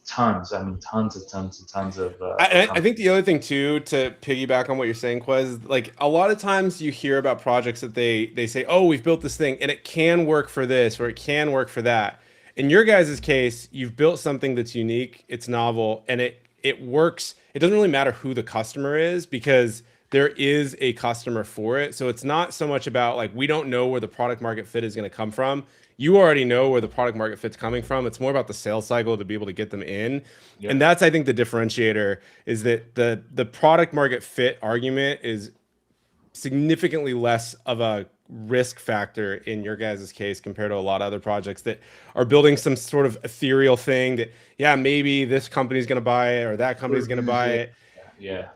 tons. I mean, tons of. I think the other thing too, to piggyback on what you're saying, Quez, like a lot of times you hear about projects that they say, oh, we've built this thing and it can work for this or it can work for that. in your guys' case, you've built something that's unique, it's novel, and it works. It doesn't really matter who the customer is because there is a customer for it. So it's not so much about like we don't know where the product market fit is going to come from. You already know where the product market fit's coming from. It's more about the sales cycle to be able to get them in. Yeah. And that's, I think, the differentiator is that the product market fit argument is significantly less of a risk factor in your guys' case compared to a lot of other projects that are building some sort of ethereal thing that, yeah, maybe this company's going to buy it or that company's going to buy it. Yeah.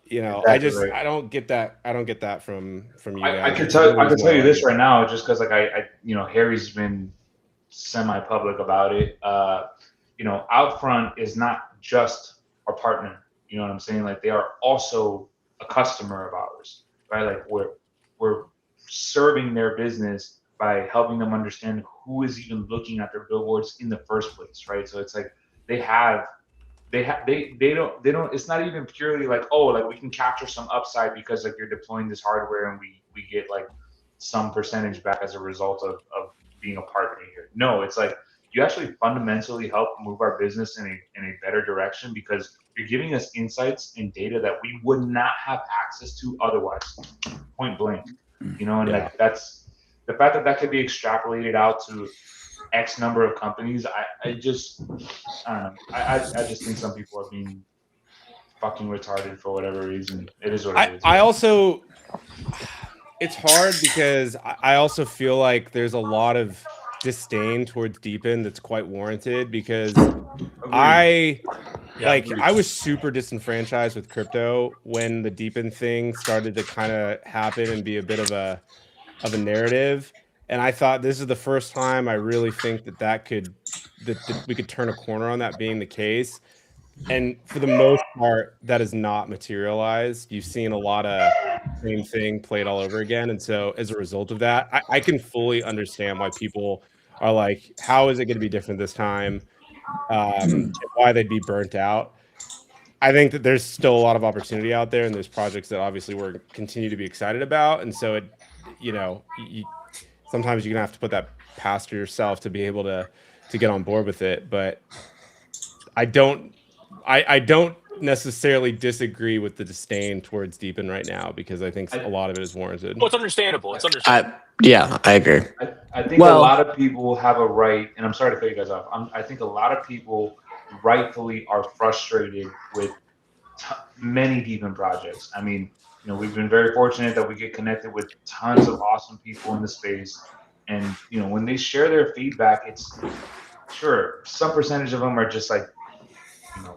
You know, Exactly right. I don't get that. I don't get that from you guys. I can tell you this right now, just because like I Harry's been semi-public about it. Outfront is not just our partner. You know what I'm saying? Like they are also a customer of ours, right? Like we're serving their business by helping them understand who is even looking at their billboards in the first place, right? So it's like they don't it's not even purely like, oh, like we can capture some upside because like you're deploying this hardware and we get like some percentage back as a result of being a partner here. No, it's like you actually fundamentally help move our business in a better direction because you're giving us insights and data that we would not have access to otherwise, point blank. And like that's the fact that could be extrapolated out to X number of companies. I don't know. I just think some people are being fucking retarded for whatever reason. It is what it is. I also, it's hard because I also feel like there's a lot of disdain towards Deepin that's quite warranted because I was super disenfranchised with crypto when the Deepin thing started to kind of happen and be a bit of a narrative. And I thought this is the first time I really think that we could turn a corner on that being the case. And for the most part, that is not materialized. You've seen a lot of same thing played all over again. And so as a result of that, I can fully understand why people are like, how is it going to be different this time? Why they'd be burnt out. I think that there's still a lot of opportunity out there, and there's projects that obviously we're continue to be excited about. And so sometimes you're gonna have to put that past yourself to be able to get on board with it. But I don't necessarily disagree with the disdain towards Deepin right now because I think a lot of it is warranted. Well, it's understandable. It's understandable. I agree. I think a lot of people have a right, and I'm sorry to cut you guys off. I think a lot of people rightfully are frustrated with many Deepin projects. I mean, we've been very fortunate that we get connected with tons of awesome people in the space. And, when they share their feedback, it's sure some percentage of them are just like,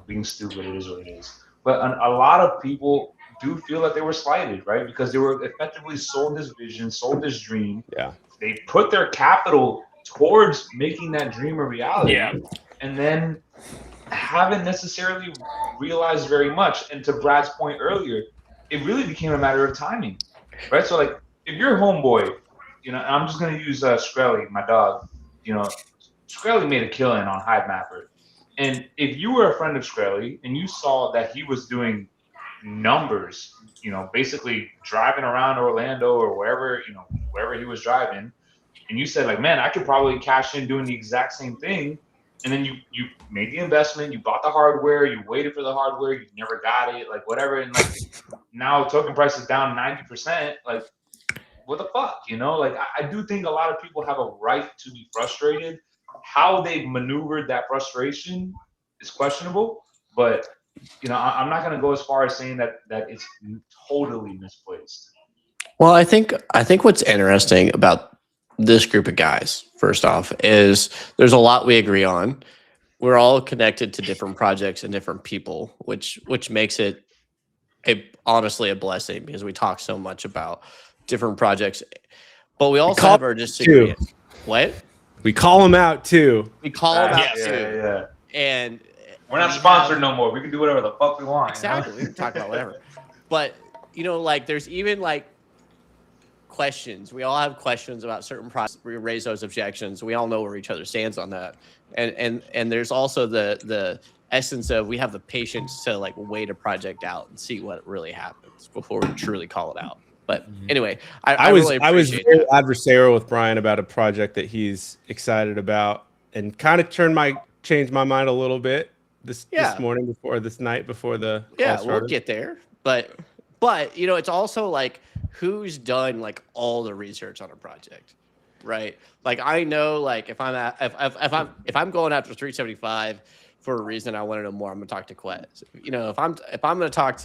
being stupid. It is what it is. But a lot of people do feel that they were slighted, right? Because they were effectively sold this vision, sold this dream. Yeah. They put their capital towards making that dream a reality. Yeah. And then haven't necessarily realized very much. And to Brad's point earlier, it really became a matter of timing, right? So like if you're a homeboy, I'm just going to use Skrelly, my dog, Skrelly made a killing on Hive Mapper. And if you were a friend of Skrelly and you saw that he was doing numbers, basically driving around Orlando or wherever he was driving, and you said like, man, I could probably cash in doing the exact same thing. And then you made the investment, you bought the hardware, you waited for the hardware, you never got it, like whatever. And like now token price is down 90%. Like, what the fuck, Like I do think a lot of people have a right to be frustrated. How they maneuvered that frustration is questionable, but I'm not going to go as far as saying that it's totally misplaced. Well, I think what's interesting about this group of guys, first off, is there's a lot we agree on. We're all connected to different projects and different people, which makes it honestly a blessing because we talk so much about different projects, but we also have our disagreements. What? We call them out too. We call them out yes. too. Yeah. And we're not sponsored no more. We can do whatever the fuck we want. Exactly. We can talk about whatever. But like there's even like questions. We all have questions about certain projects. We raise those objections. We all know where each other stands on that. And there's also the essence of we have the patience to like wait a project out and see what really happens before we truly call it out. But anyway, I was very adversarial with Brian about a project that he's excited about and kind of changed my mind a little bit this morning this night before the call started. We'll get there. But it's also like who's done like all the research on a project, right? Like I know like if I'm going after 375 for a reason I want to know more, I'm gonna talk to Quez. If I'm gonna talk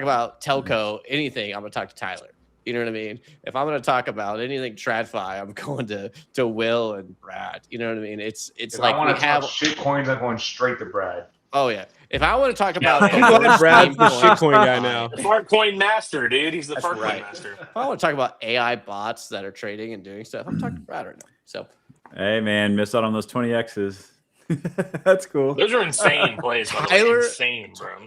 about telco anything, I'm gonna talk to Tyler. You know what I mean? If I'm gonna talk about anything TradFi, I'm going to Will and Brad. You know what I mean? It's like I want we to have talk shit coins. I'm going straight to Brad. Oh yeah. If I want to talk about I'm glad Brad's the shitcoin guy now. The fart coin master, dude. He's the That's fart right. coin master. If I want to talk about AI bots that are trading and doing stuff, I'm talking to Brad right now. So, hey man, miss out on those 20Xs. That's cool. Those are insane plays. Tyler- Insane, bro.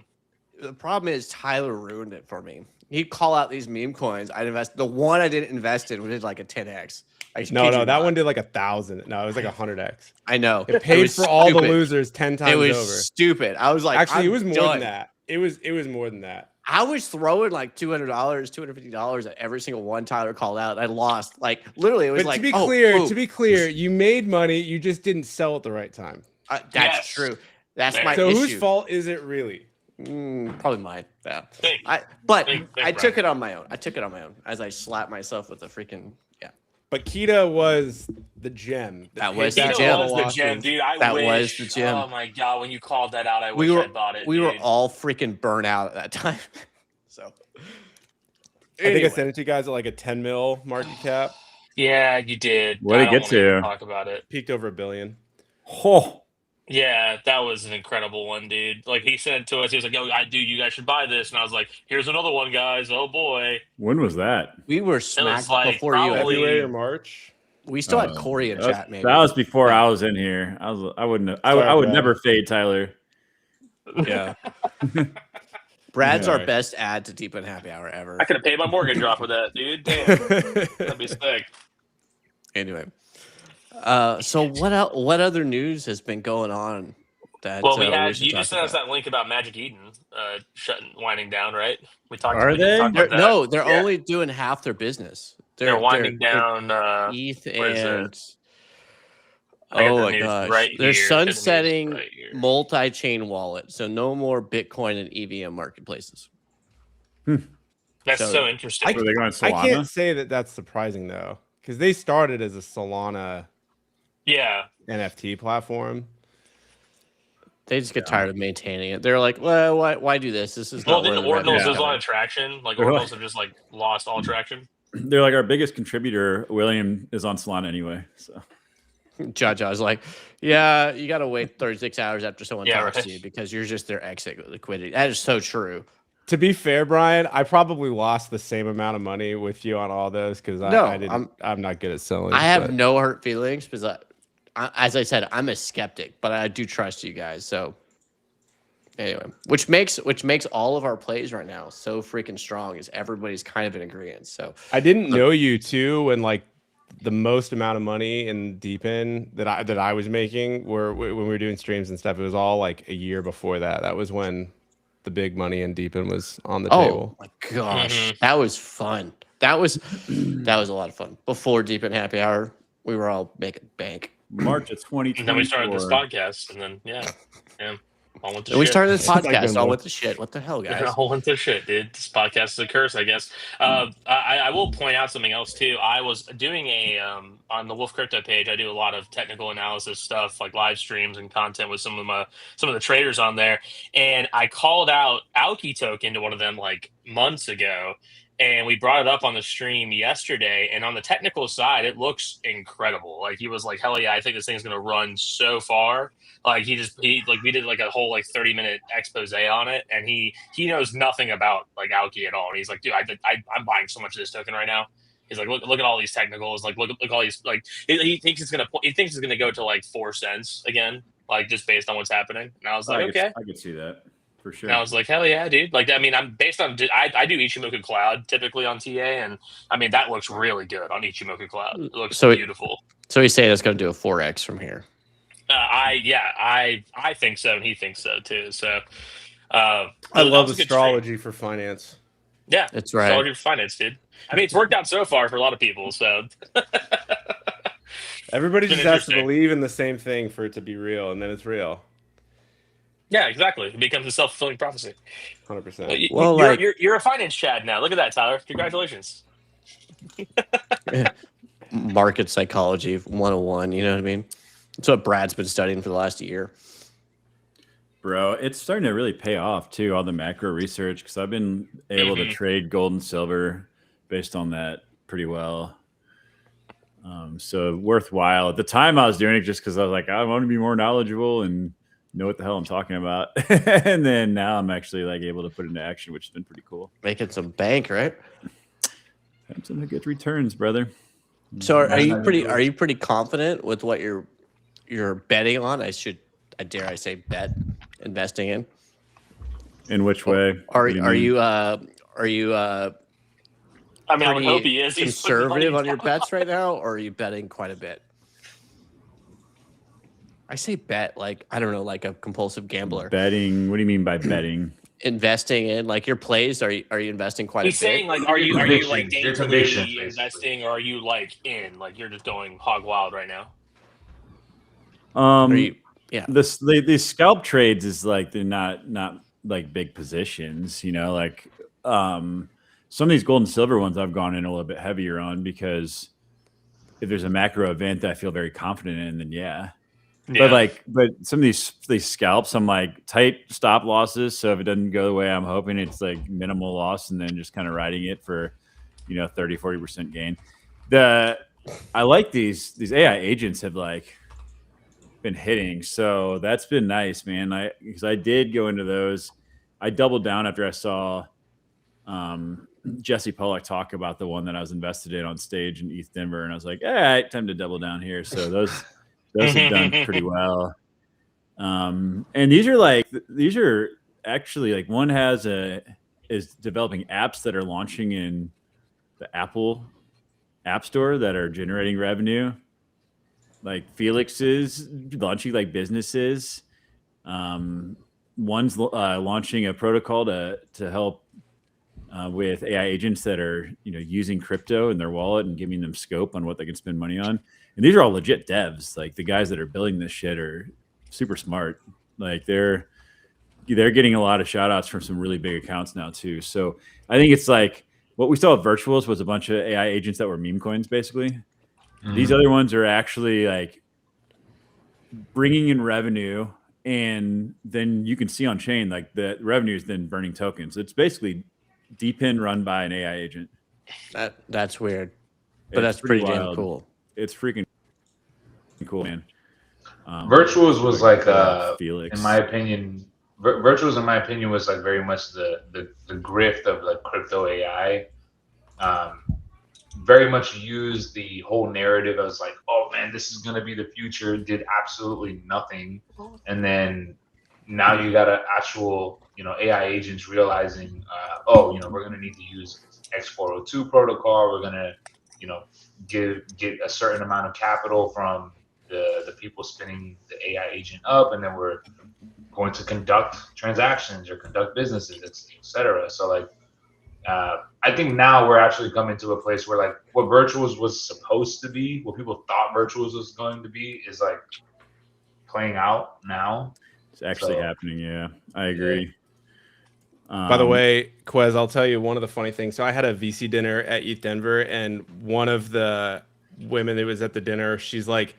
the problem is Tyler ruined it for me. He'd call out these meme coins. I'd invest. The one I didn't invest in was like a 10x. No, that one did like 1,000. No, it was like 100x. I know. It paid for all the losers 10 times It was over. stupid. I was like, Actually, it was I'm more done. than that. It was more than that. I was throwing like $200, $250 at every single one Tyler called out. I lost. Like literally, it was But like. to be clear, you made money. You just didn't sell at the right time. That's Yes. true. That's So my So issue. whose fault is it really? Probably mine. Yeah. Thank you. But Thank I Brad. took it on my own. I took it on my own as I slapped myself with the freaking But Kita was the gem. That was the Keto gem. was the gem, dude. That wish. was the gem. Oh my god, when you called that out, I We wish were I bought it. we were dude. all freaking burnt out at that time. So I think I anyway. sent it to you guys at like a 10 mil market cap. Yeah, you did. What'd it I get don't wanna even to? Talk about it. Peaked over $1 billion. Oh, Yeah, that was an incredible one, dude. Like he said to us, he was like, "Yo, you guys should buy this," and I was like, "Here's another one, guys. Oh boy." when was that? We were smacked like before you. probably- February or March. We still had Corey in That was- chat, maybe. That was before I was in here. I wouldn't have, Sorry, I would Brad. never fade Tyler. Yeah. Brad's our Yeah. best ad to Deep and Happy Hour ever. I could have paid my mortgage off with that, dude. Damn, that'd be sick. Anyway. So what other news has been going on? That Well, we should had you talk just sent us about? that link about Magic Eden winding down, right? We talked. Are we they? talked about that. No, they're Yeah. only doing half their business. They're winding down. ETH where is it? and I got oh the my news gosh, right they're here. Got the news sunsetting right here. multi-chain wallet, so no more Bitcoin and EVM marketplaces. That's so- so interesting. Were they going I Solana? can't say that that's surprising though, because they started as a Solana Yeah, NFT platform. They just get tired of maintaining it. They're like, well, why do this? This is well, not where the the Ordinals, revenue's there's a lot coming. of traction. Like Really? Ordinals have just like lost all traction. They're like our biggest contributor. William is on Solana anyway. So Jaja was like, yeah, you got to wait 36 hours after someone Yeah, talks right. to you because you're just their exit liquidity. That is so true. To be fair, Brian, I probably lost the same amount of money with you on all those because I'm not good at selling. I have but- no hurt feelings because, as I said, I'm a skeptic, but I do trust you guys. So anyway, which makes all of our plays right now so freaking strong is everybody's kind of in agreement. So I didn't know you too when like the most amount of money in Deepin that I was making were when we were doing streams and stuff. It was all like a year before that. That was when the big money in Deepin was on the table. my gosh, Mhm. that was fun. That was a lot of fun. Before Deep and Happy Hour, we were all making bank. March of 2024. And then we started this podcast, and then yeah, all went to And we shit. started this It's like podcast been all more- with the shit. What the hell, guys? Yeah, all went to shit, dude. This podcast is a curse, I guess. I will point out something else too. I was doing a on the Wolf Crypto page. I do a lot of technical analysis stuff, like live streams and content with some of the traders on there. And I called out Aoki token to one of them like months ago, and we brought it up on the stream yesterday. And on the technical side, it looks incredible. Like he was like, "Hell yeah, I think this thing's gonna run so far." Like we did like a whole like 30-minute expose on it, and he knows nothing about like Aoki at all. And he's like, "Dude, I'm buying so much of this token right now." He's like, look at all these technicals. Like look all these like he thinks it's gonna go to like 4 cents again, like just based on what's happening. And I was like, okay. I could see that for sure. And I was like, hell yeah, dude. Like, I mean, I'm based on, I do Ichimoku Cloud typically on TA, and I mean, that looks really good on Ichimoku Cloud. It looks So beautiful. So he's saying it's going to do a 4x from here. I think so, and he thinks so too. So, I that love was a good astrology for finance. stream. Yeah, That's right. astrology for finance, dude. I mean, it's worked out so far for a lot of people. So, Everybody It's been just has to interesting. believe in the same thing for it to be real, and then it's real. Yeah, exactly. It becomes a self-fulfilling prophecy. 100%. Well, You're, like you're you're a finance Chad now. Look at that, Tyler. Congratulations. market psychology 101, you know what I mean? That's what Brad's been studying for the last year. Bro, it's starting to really pay off too, all the macro research, because I've been able to trade gold and silver based on that pretty well. So worthwhile. At the time, I was doing it just because I was like, I want to be more knowledgeable and know what the hell I'm talking about. And then now I'm actually like able to put it into action, which has been pretty cool. Making some bank, right? Have some good returns, brother. So are you Nice. pretty confident with what you're betting on? I dare I say bet investing in? In which way? Are What do are mean? you I mean, I would pretty hope he is. He's putting the money conservative on your down. bets right now, or are you betting quite a bit? I say bet like I don't know, like a compulsive gambler. Betting? What do you mean by betting? Investing in like your plays, are you investing quite He's a bit? saying like, are you like Convictions, your convictions, daintily basically. investing, or are you like in like you're just going hog wild right now? Are you yeah. These scalp trades is like they're not like big positions, you know, like some of these gold and silver ones I've gone in a little bit heavier on because if there's a macro event that I feel very confident in, then yeah. But some of these scalps, I'm like tight stop losses. So if it doesn't go the way I'm hoping, it's like minimal loss and then just kind of riding it for, 30, 40% gain. I like these AI agents have like been hitting. So that's been nice, man. Because I did go into those. I doubled down after I saw Jesse Pollock talk about the one that I was invested in on stage in East Denver. And I was like, all right, time to double down here. So those have done pretty well. And these are actually like one is developing apps that are launching in the Apple App Store that are generating revenue. Like Felix is launching like businesses. One's launching a protocol to help with AI agents that are using crypto in their wallet and giving them scope on what they can spend money on. And these are all legit devs. Like the guys that are building this shit are super smart. Like they're getting a lot of shout outs from some really big accounts now too. So I think it's like what we saw at Virtuals was a bunch of AI agents that were meme coins basically. These other ones are actually like bringing in revenue, and then you can see on chain like the revenue is then burning tokens. It's basically DePIN run by an AI agent. That's weird, but It's that's pretty damn wild. cool. It's freaking cool, man. Virtuals was like Felix. in my opinion, Virtuals in my opinion was like very much the grift of like crypto AI. Very much used the whole narrative as like, oh man, this is gonna be the future. Did absolutely nothing, and then now you got an actual AI agents realizing, we're gonna need to use X402 protocol. We're gonna get a certain amount of capital from the people spinning the AI agent up, and then we're going to conduct transactions or conduct businesses, etc. So like. I think now we're actually coming to a place where like what Virtuals was supposed to be, what people thought Virtuals was going to be, is like playing out now. It's actually happening. Yeah, I agree. Yeah. By the way, Quez, I'll tell you one of the funny things. So I had a VC dinner at ETH Denver, and one of the women that was at the dinner, she's like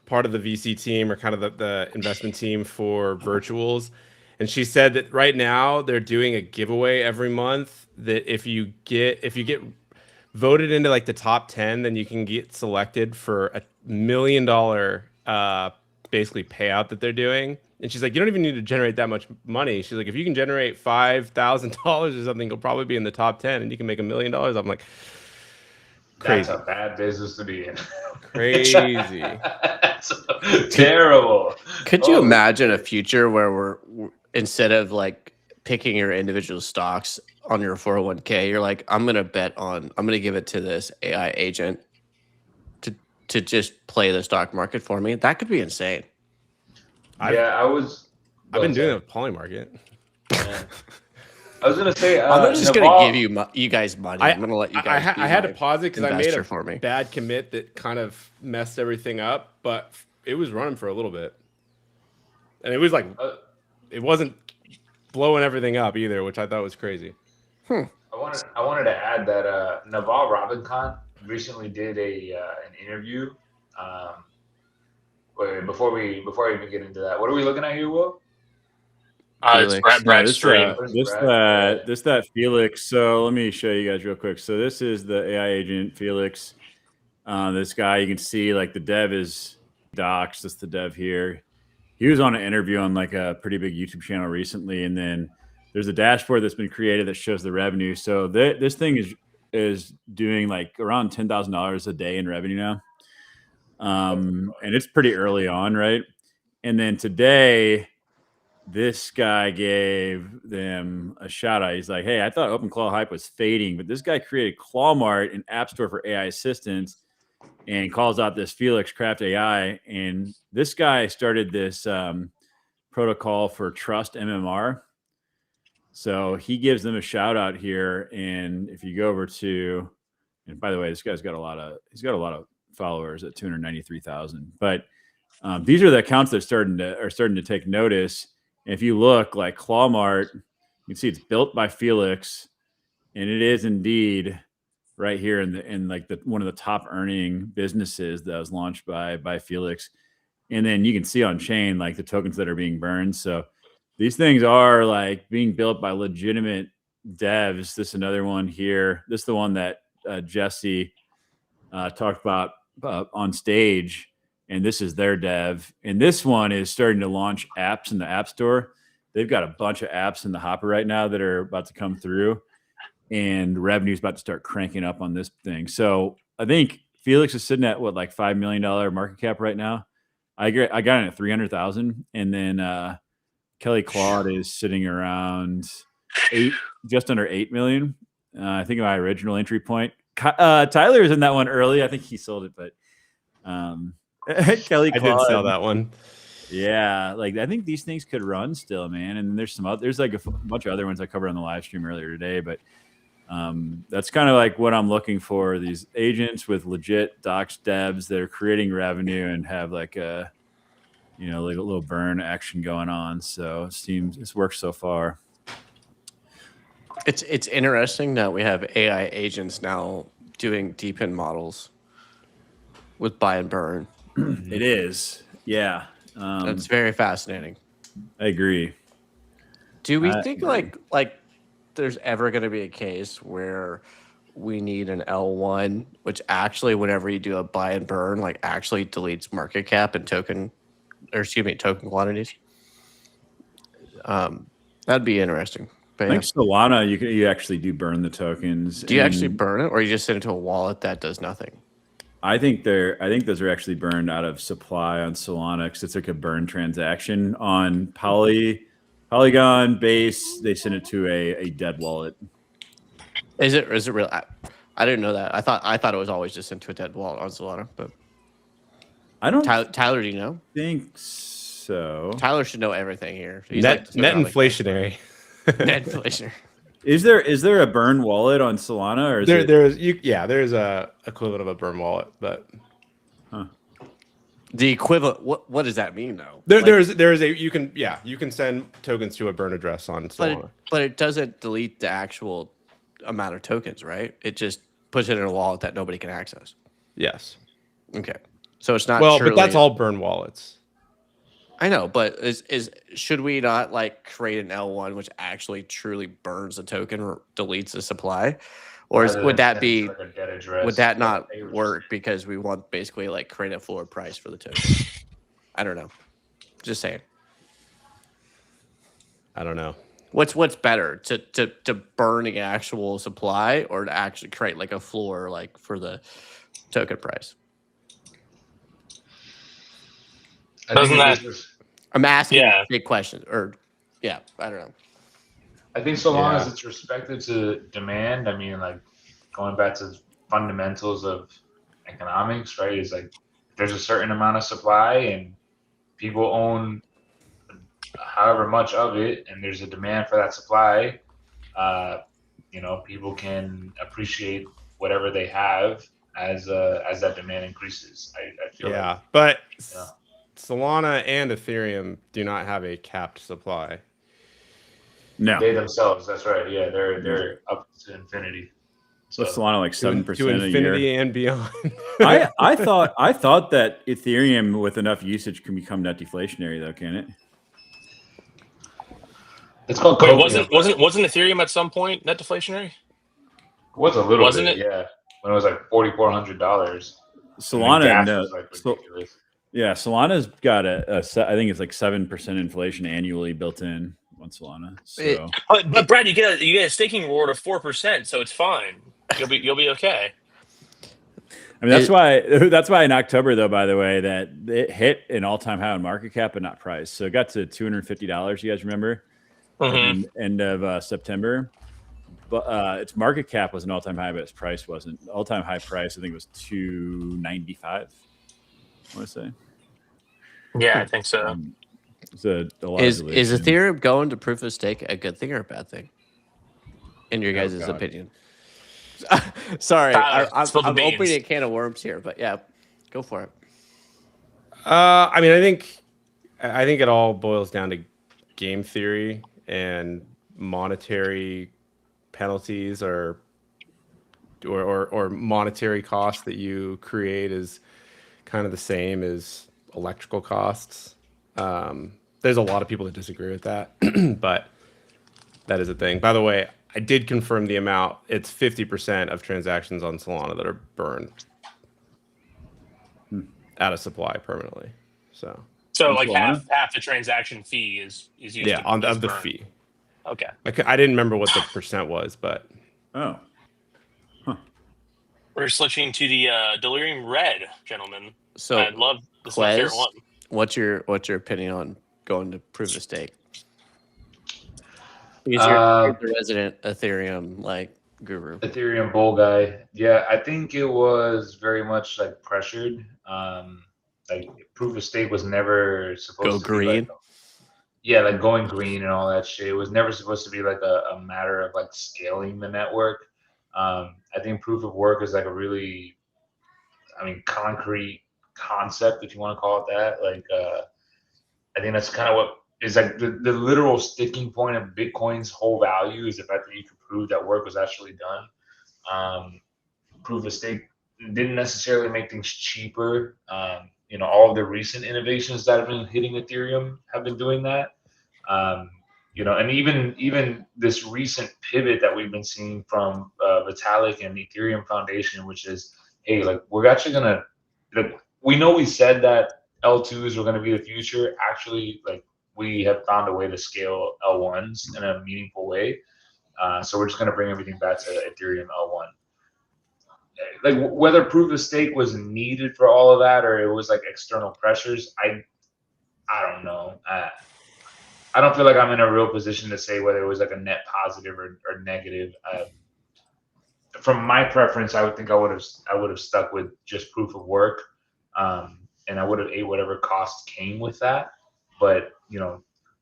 part of the VC team or kind of the investment team for Virtuals. And she said that right now they're doing a giveaway every month that if you get voted into like the top 10, then you can get selected for $1 million basically payout that they're doing. And she's like, you don't even need to generate that much money. She's like, if you can generate $5,000 or something, you'll probably be in the top 10 and you can make $1 million. I'm like, crazy. That's a bad business to be in. Crazy. That's terrible. Could you imagine a future where we're instead of like picking your individual stocks on your 401k, you're like, I'm going to give it to this AI agent to just play the stock market for me? That could be insane. I've been doing it with Polymarket. Yeah. I was gonna say, I'm just Naval, gonna give you guys money. I'm gonna let you guys. I had to pause it because I made investor a for me. bad commit that kind of messed everything up, but it was running for a little bit, and it was like it wasn't blowing everything up either, which I thought was crazy. I wanted to add that Naval Ravikant recently did an interview. Wait, before we even get into that, what are we looking at here, Will? It's Felix. Brad's stream. That Felix. So let me show you guys real quick. So this is the AI agent Felix. This guy, you can see like the dev is Docs. That's the dev here. He was on an interview on like a pretty big YouTube channel recently, and then there's a dashboard that's been created that shows the revenue. So this thing is doing like around $10,000 a day in revenue now, and it's pretty early on, right? And then today, this guy gave them a shout out. He's like, "Hey, I thought OpenClaw hype was fading, but this guy created ClawMart, an app store for AI assistants, and calls out this Felix Craft AI. And this guy started this protocol for Trust MMR. So he gives them a shout out here. And if you go over to, and by the way, this guy's got a lot of followers at 293,000. But these are the accounts that are starting to take notice. And if you look like ClawMart, you can see it's built by Felix, and it is indeed right here in one of the top earning businesses that was launched by Felix. And then you can see on chain like the tokens that are being burned. So these things are like being built by legitimate devs. This is another one here. This is the one that Jesse talked about on stage. And this is their dev. And this one is starting to launch apps in the App Store. They've got a bunch of apps in the hopper right now that are about to come through. And revenue is about to start cranking up on this thing. So I think Felix is sitting at like $5 million market cap right now. I got it at 300,000. And then Kelly Claude is sitting around just under 8 million. I think my original entry point. Tyler is in that one early. I think he sold it, but Kelly Claude, I did sell that one. Yeah, like I think these things could run still, man. And there's like a bunch of other ones I covered on the live stream earlier today, but that's kind of like what I'm looking for. These agents with legit docs devs that are creating revenue and have like a little burn action going on. So it seems it's worked so far. It's interesting that we have AI agents now doing deep in models with buy and burn. It is, yeah. It's very fascinating. I agree. Do we think like there's ever going to be a case where we need an L1, which actually, whenever you do a buy and burn, like actually deletes market cap and token quantities? That'd be interesting. But I think Solana, you actually do burn the tokens. Do you actually burn it, or you just send it to a wallet that does nothing? I think those are actually burned out of supply on Solana because it's like a burn transaction on Polygon Base. They send it to a dead wallet. Is it real? I didn't know that. I thought it was always just sent to a dead wallet on Solana. But I don't. Tyler, do you know? Think so. Tyler should know everything here. He's net inflationary. Net inflationary. Is there a burn wallet on Solana, or is there's a equivalent of a burn wallet, but the equivalent. What does that mean though? You can send tokens to a burn address on Solana, but it doesn't delete the actual amount of tokens, right? It just puts it in a wallet that nobody can access. Yes. Okay. So it's not but that's all burn wallets. I know, but should we not like create an L1 which actually truly burns the token or deletes the supply, or would that not work because we want basically like create a floor price for the token? I don't know. Just saying. I don't know. What's better to burn the actual supply or to actually create like a floor like for the token price? Doesn't that? I'm asking big questions, or I don't know. I think so long as it's respected to demand. I mean, like going back to fundamentals of economics, right? Is like there's a certain amount of supply and people own however much of it, and there's a demand for that supply. people can appreciate whatever they have as that demand increases. I feel like, but yeah. Solana and Ethereum do not have a capped supply. No. They themselves, that's right. Yeah, they're up to infinity. So Solana like 7% to a infinity year. and beyond. I thought that Ethereum with enough usage can become net deflationary though, can it? It's called Wait, copium. wasn't Ethereum at some point net deflationary? It was a little Wasn't bit, it? yeah. When it was like $4,400, and the Solana, gas no. was like So, ridiculous. yeah, Solana's got I think it's like 7% inflation annually built in on Solana. So But Brad, you get a staking reward of 4%, so it's fine. You'll be okay. I mean, that's why in October, though, by the way, that it hit an all-time high on market cap, but not price. So it got to $250. You guys remember? Mhm. End of September. But its market cap was an all-time high, but its price wasn't. All-time high price, I think, was $295. I want to say. Yeah, I think so. It's a lot Is of dilation. Ethereum going to proof of stake a good thing or a bad thing? In your guys' God. opinion. Sorry, Tyler, I'm spill the beans. opening a can of worms here, but yeah, go for it. I mean, I think it all boils down to game theory, and monetary penalties or monetary costs that you create is kind of the same as electrical costs. There's a lot of people that disagree with that, but that is a thing. By the way, I did confirm the amount. It's 50% of transactions on Solana that are burned out of supply permanently. So So On like Solana? half the transaction fee is used. yeah, of the burned. fee. Okay. I didn't remember what the percent was, but Oh. We're switching to the Delirium Red, gentlemen. So I love this. Is my favorite Quez, one. what's your opinion on going to proof of stake? Because Uh, you're the resident Ethereum like guru. Ethereum bull guy. Yeah, I think it was very much like pressured. Like proof of stake was never Go supposed to be like, green. yeah, like going green and all that shit. It was never supposed to be like a matter of like scaling the network. I think proof of work is like a really, I mean, concrete concept, if you want to call it that. Like, I think that's kind of what is like the literal sticking point of Bitcoin's whole value is the fact that you can prove that work was actually done. Proof of stake didn't necessarily make things cheaper. All of the recent innovations that have been hitting Ethereum have been doing that. And even this recent pivot that we've been seeing from Vitalik and the Ethereum Foundation, which is, hey, like we're actually gonna, like, we know we said that L2s were gonna be the future. Actually, like we have found a way to scale L1s in a meaningful way. So we're just gonna bring everything back to Ethereum L1. Like whether proof of stake was needed for all of that or it was like external pressures, I don't know. I don't feel like I'm in a real position to say whether it was like a net positive or negative. From my preference, I would think I would have stuck with just proof of work, and I would have ate whatever cost came with that. But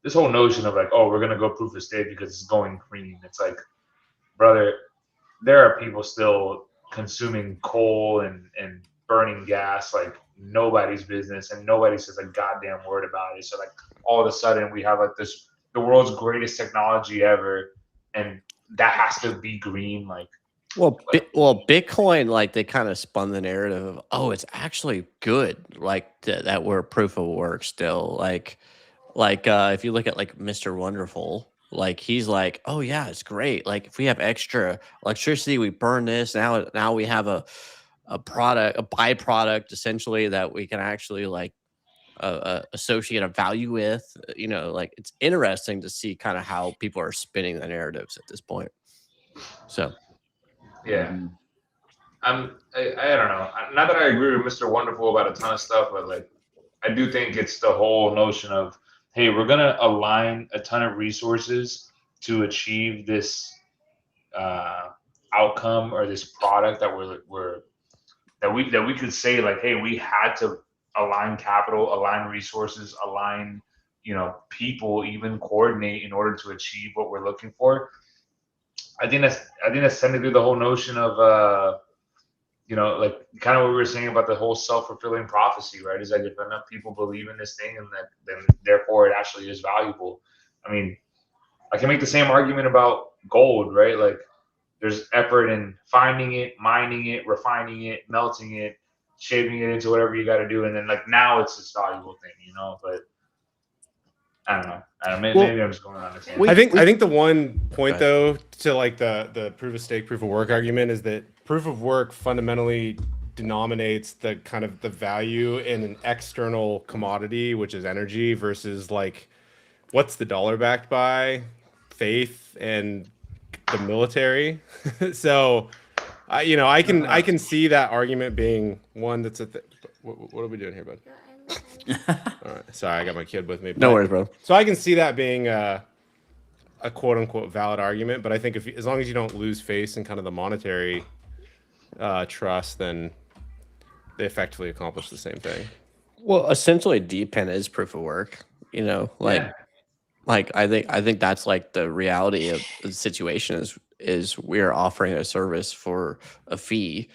this whole notion of like, oh, we're gonna go proof of stake because it's going green. It's like, brother, there are people still consuming coal and burning gas like nobody's business, and nobody says a goddamn word about it. So like all of a sudden we have like the world's greatest technology ever, and that has to be green. Well, Bitcoin, like they kind of spun the narrative of, oh, it's actually good, like that we're proof of work still. Like if you look at like Mr. Wonderful, like he's like, oh yeah, it's great. Like if we have extra electricity, we burn this. Now we have a byproduct essentially that we can actually like associate a value with. Like it's interesting to see kind of how people are spinning the narratives at this point. So. Yeah. I don't know. Not that I agree with Mr. Wonderful about a ton of stuff, but like I do think it's the whole notion of, hey, we're gonna align a ton of resources to achieve this outcome or this product that we could say like, hey, we had to align capital, align resources, align people, even coordinate in order to achieve what we're looking for. I think that's technically the whole notion of like kind of what we were saying about the whole self-fulfilling prophecy, right? Is that if enough people believe in this thing, and that then therefore it actually is valuable. I mean, I can make the same argument about gold, right? Like there's effort in finding it, mining it, refining it, melting it, shaping it into whatever you got to do, and then like now it's this valuable thing, But I don't know. Maybe I'm just going on this. I think the one point though to like the proof of stake, proof of work argument is that proof of work fundamentally denominates the kind of the value in an external commodity, which is energy, versus like what's the dollar backed by? Faith and the military. So I can see that argument being one that's what are we doing here, bud? All right, sorry, I got my kid with me. No worries, bro. So I can see that being a quote unquote valid argument, but I think as long as you don't lose face in kind of the monetary trust, then they effectively accomplish the same thing. Well, essentially, DPIN is proof of work. Like I think that's like the reality of the situation is we're offering a service for a fee,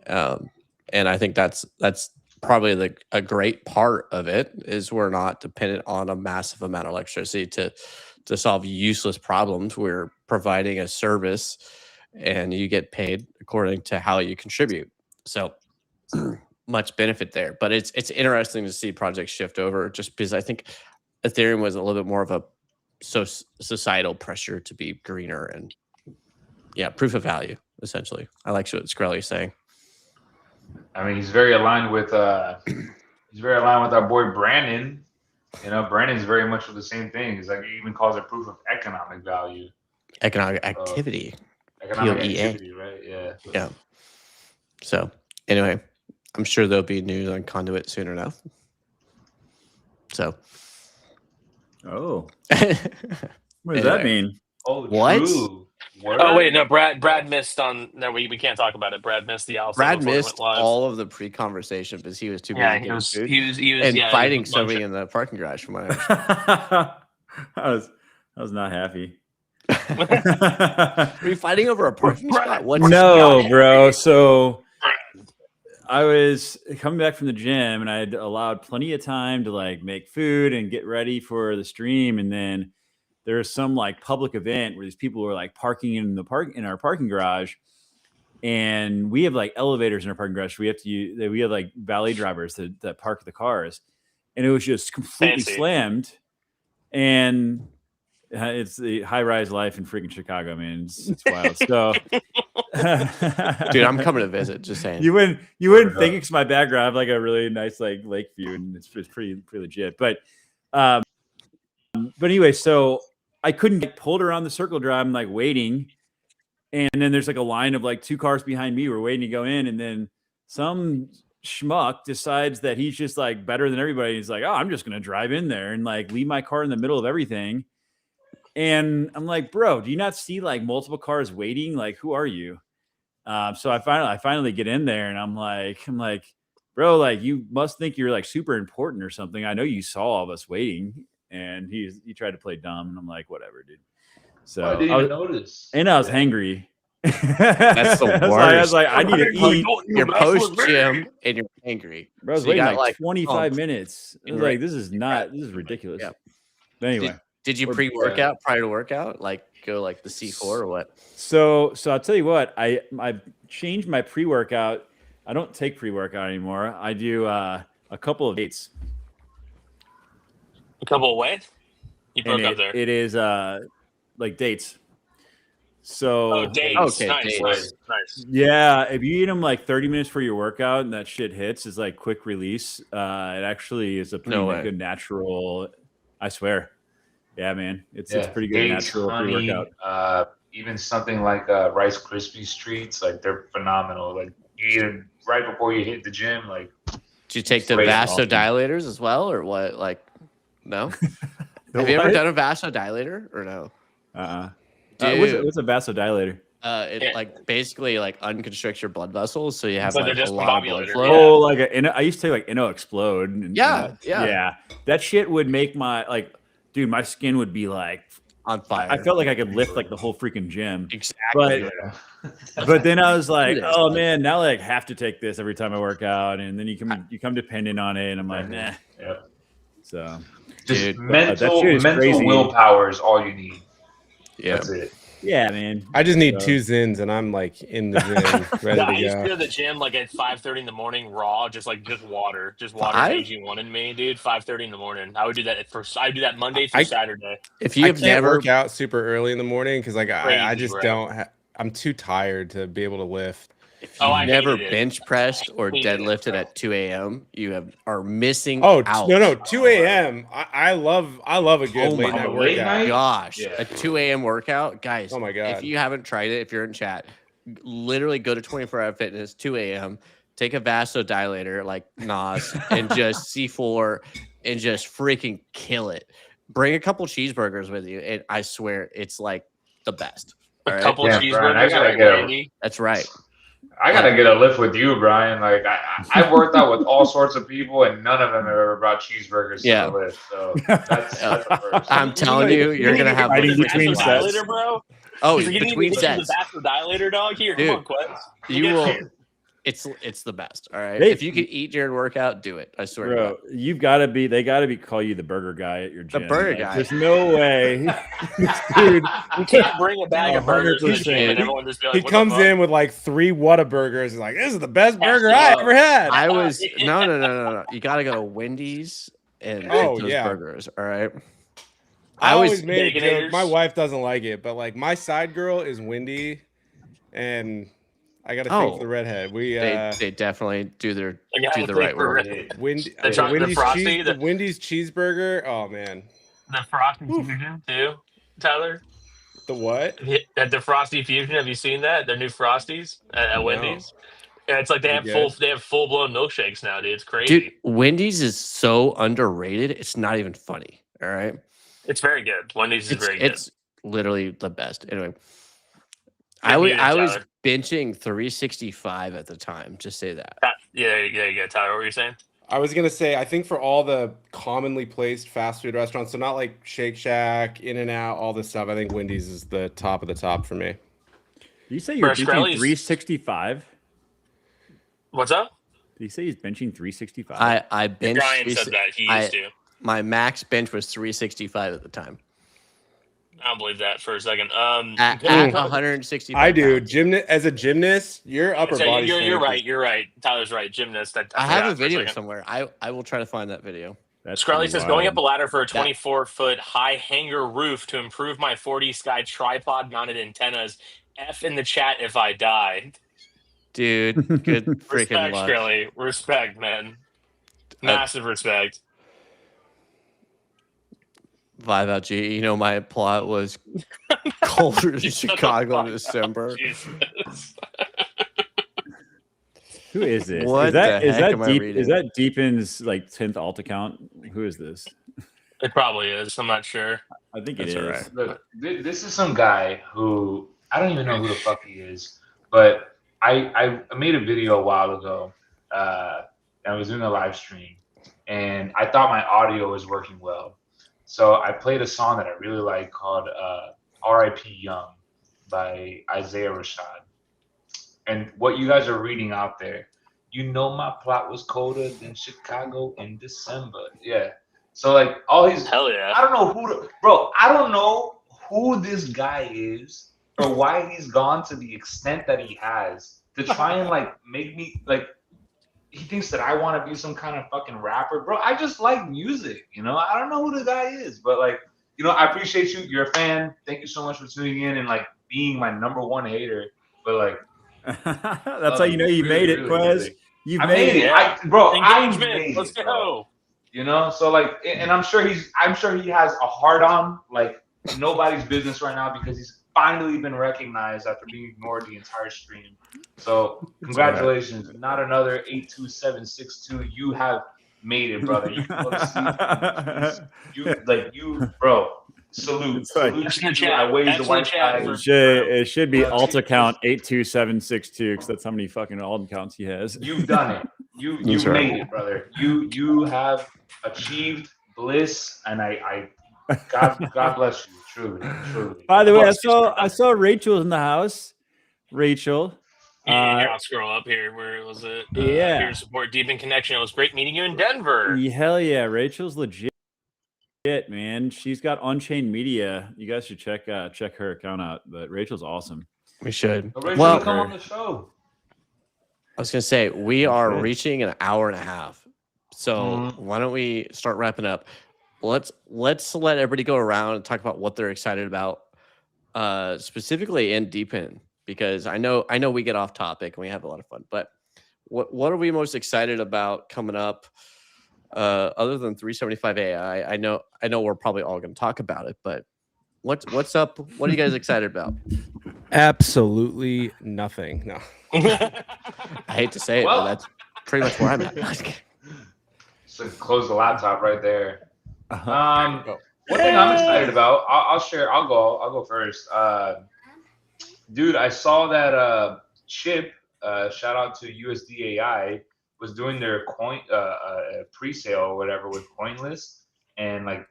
and I think that's probably a great part of it is we're not dependent on a massive amount of electricity to solve useless problems. We're providing a service, and you get paid according to how you contribute. So much benefit there, but it's interesting to see projects shift over, just because I think Ethereum was a little bit more of a societal pressure to be greener and proof of value essentially. I like what Skrelly's saying. I mean, he's very aligned with our boy Brandon. Brandon's very much with the same thing. He's like, he even calls it proof of economic value, economic activity, activity, right? Yeah. Yeah. So anyway, I'm sure there'll be news on Conduit soon enough. So. Oh. What does that mean? Oh, what? True. Oh wait, no. Brad missed on. No, we can't talk about it. Brad missed the alpha. Brad missed all of the pre-conversation because he was too busy getting food. He was and fighting somebody in the parking garage. From what I was not happy. Were you fighting over a parking spot? No, bro. So I was coming back from the gym, and I had allowed plenty of time to like make food and get ready for the stream, and then there was some like public event where these people were like parking in our parking garage, and we have like elevators in our parking garage. We have like valet drivers that park the cars, and it was just completely slammed. And it's the high-rise life in freaking Chicago, man. It's wild. So, dude, I'm coming to visit. Just saying. You wouldn't think it's my background. I have like a really nice like lake view, and it's pretty legit. But anyway, so I couldn't get pulled around the circle drive. I'm like waiting, and then there's like a line of like two cars behind me. We're waiting to go in, and then some schmuck decides that he's just like better than everybody. He's like, oh, I'm just gonna drive in there and like leave my car in the middle of everything. And I'm like, bro, do you not see like multiple cars waiting? Like, who are you? So I finally get in there, and I'm like, bro, like you must think you're like super important or something. I know you saw all of us waiting. And he tried to play dumb, and I'm like, whatever, dude. So I didn't even notice. And I was hangry. That's the worst. I was like, I need to eat. You're post gym and you're angry. Bro, I was waiting like 25 minutes. I was like, this is ridiculous. Yeah. But anyway. Did you pre-workout prior to workout? Like go like the C4 or what? So I'll tell you what, I changed my pre-workout. I don't take pre-workout anymore. I do a couple of dates. A couple of what? You broke up there. It is like dates. So dates. Okay, nice. Yeah, if you eat them like 30 minutes for your workout and that shit hits, is like quick release. It actually is a pretty good natural. I swear. Yeah, man, it's pretty good dates, natural pre-workout. Even something like Rice Krispies treats, like they're phenomenal. Like you eat them right before you hit the gym. Like, did you take the vasodilators as well, or what? Like. No? Have you ever done a vasodilator or no? What's a vasodilator? Like basically like unconstricts your blood vessels, so you have like a lot of blood flow. Oh, like I used to take like Explode. And, yeah. That shit would make my my skin would be like on fire. I felt like I could lift like the whole freaking gym. Exactly. But then I was like, It is. oh man, now I like have to take this every time I work out, and then you come dependent on it, and I'm like, nah. Yeah. So Just Dude, mental mental crazy. willpower is all you need. Yeah. That's it. yeah, man. I just need So- 2 Zins and I'm like in the gym, ready I to used to go go. to the gym like at 5:30 in the morning, raw, just water, Five? AG1 in me, dude. 5:30 in the morning. I would do that I do that Monday through I- Saturday. If you I have can't never work out super early in the morning because like I Crazy, just bro. don't. I'm too tired to be able to lift. If Oh, you've I never hated it. bench pressed or Hated it, deadlifted bro. at 2 a.m., you are missing Oh out. no, 2 a.m. I love a good Oh late my night late workout. night? Gosh, Yeah. a 2 a.m. workout, guys. Oh my God. If you haven't tried it, if you're in chat, literally go to 24-hour fitness, 2 a.m., take a vasodilator like Nas and just C4 and just freaking kill it. Bring a couple cheeseburgers with you, and I swear it's like the best. A All right? couple Yeah, Brian, I cheeseburgers, gotta right, get a- Randy? That's right. I gotta get a lift with you, Brian. Like I've worked out with all sorts of people, and none of them have ever brought cheeseburgers Yeah. to the lift. So that's a first. I'm telling you, you're gonna have Fighting the between freaking sets. best. Vasodilator, bro. Oh, He's like, you need between to get sets, the vasodilator, dog. Here, Dude, come on, Quest. you Get will. it. It's the best. All right. Hey, If you can eat during workout, do it. I swear. to Bro, God. you've got to be. They got to be call you the burger guy at your gym. burger guy. There's no way, dude. You can't bring a bag of burgers to the gym 100%. and everyone just be like, He what comes the fuck? in with like 3 Whataburgers. He's like, "This is the best Yes, burger I sir. ever had." I was Yeah. no. You got to go to Wendy's and Oh, get those yeah. burgers. All right. I I was- always made a joke. Baconators. My wife doesn't like it, but like my side girl is Wendy, and I got to think Oh. for the redhead. We They definitely do Like, I do have the to right think for word. Wendy, The chocolate Wendy's Frosty, cheese, the- the Wendy's cheeseburger. Oh man, The Frosty Fusion, too, Tyler. the what? At the Frosty Fusion, have you seen that? Their new Frosties at No. Wendy's. Yeah, it's like they have Pretty full blown milkshakes now, dude. It's crazy. Dude, Wendy's is so underrated. It's not even funny. All right. It's very good. Wendy's is It's very good. it's literally the best. Anyway, You're muted, I was Tyler. benching 365 at the time. Just say that. Yeah. Tyler, what were you saying? I was gonna say, I think for all the commonly placed fast food restaurants, so not like Shake Shack, In-N-Out, all this stuff. I think Wendy's is the top of the top for me. Did you say you're Bro, benching Skrelly's- 365? What's up? Did you say he's benching 365? I benched. Brian said that he used to. My max bench was 365 at the time. I don't believe that for a second. At Mm. 165. I do. pounds. As a gymnast, your upper so body. you're strength right. is- You're right. Tyler's right. Gymnast. I have a forgot for video second. somewhere. I will try to find that video. That's Skrelly pretty says going wild. up a ladder for a 24-foot high hanger roof to improve my 4D Sky tripod mounted antennas. F in the chat if I die. Dude, good freaking Respect, luck. Skrelly. Respect, man. Massive respect. Vibe out, G. You know, my plot was colder than Shut the Chicago in fuck up, December. Jesus. Who is this? What is that the is heck that am I deep? reading? Is that Deepin's like 10th alt account? Who is this? It probably is. I'm not sure. I think That's it is. alright. Look, this is some guy who I don't even know who the fuck he is, but I made a video a while ago. I was doing a live stream, and I thought my audio was working well, so I played a song that I really like called "R.I.P. Young" by Isaiah Rashad. And what you guys are reading out there, you know, my plot was colder than Chicago in December. Yeah. So like all these, Hell yeah. I don't know I don't know who this guy is or why he's gone to the extent that he has to try and like make me like. He thinks that I want to be some kind of fucking rapper, bro. I just like music, you know. I don't know who the guy is, but like, you know, I appreciate you. You're a fan. Thank you so much for tuning in and like being my #1 hater. But like, That's how you know you made it, really, Quez. really. You I made made it, it. Yeah. I Engagement. made Let's it, bro. go. You know, so like, and I'm sure he has a hard on like nobody's business right now because he's finally been recognized after being ignored the entire stream. So congratulations, not another 82762. You have made it, brother. You can go to sleep. You, bro. Salute, It's like- salute That's to in the you. chat. I waved That's the in the white chat flag. for- It should be Yeah, alt account 82762 because that's how many fucking alt accounts he has. You've done it. You That's made right. it, brother. You have achieved bliss, and I God bless you, truly. By the way, Well, I saw Rachel in the house. Rachel. here, I'll scroll up here. Where was it? Yeah. Here to support Deep in Connection. It was great meeting you in Denver. Hell yeah, Rachel's legit, man. She's got Unchained Media. You guys should check her account out. But Rachel's awesome. We should. Well, come on the show. I was gonna say we are reaching an hour and a half. So why don't we start wrapping up? Let's let everybody go around and talk about what they're excited about, specifically in Deep In, because I know we get off topic and we have a lot of fun. But what are we most excited about coming up? Other than 375 AI, I know we're probably all going to talk about it, but what's up? What are you guys excited about? Absolutely nothing. No. I hate to say it, but that's pretty much where I'm at. So close the laptop right there. One thing I'm excited about, I'll share. I'll go first. Dude, I saw that Chip. Shout out to USDAI, was doing their coin pre-sale or whatever with CoinList, and like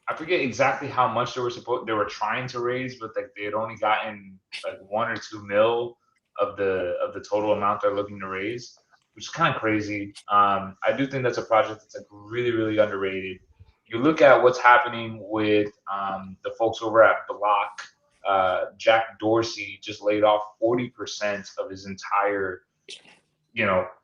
I forget exactly how much they were trying to raise, but like they had only gotten like 1 or 2 mil of the total amount they're looking to raise, which is kind of crazy. I do think that's a project that's like really, really underrated. You look at what's happening with the folks over at Block. Jack Dorsey just laid off 40% of his entire,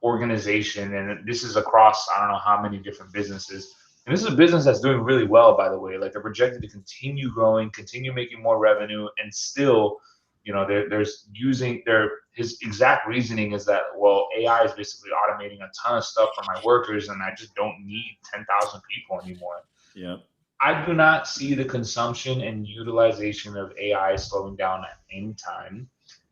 organization, and this is across I don't know how many different businesses. And this is a business that's doing really well, by the way. Like they're projected to continue growing, continue making more revenue, and still, his exact reasoning is that, well, AI is basically automating a ton of stuff for my workers, and I just don't need 10,000 people anymore. Yeah. I do not see the consumption and utilization of AI slowing down at any time.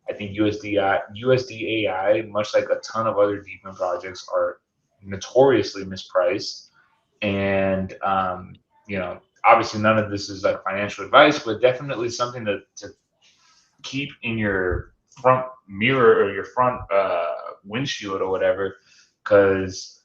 I think USDAI, much like a ton of other deep in projects, are notoriously mispriced. And, obviously none of this is like financial advice, but definitely something to keep in your front mirror or your front windshield or whatever, because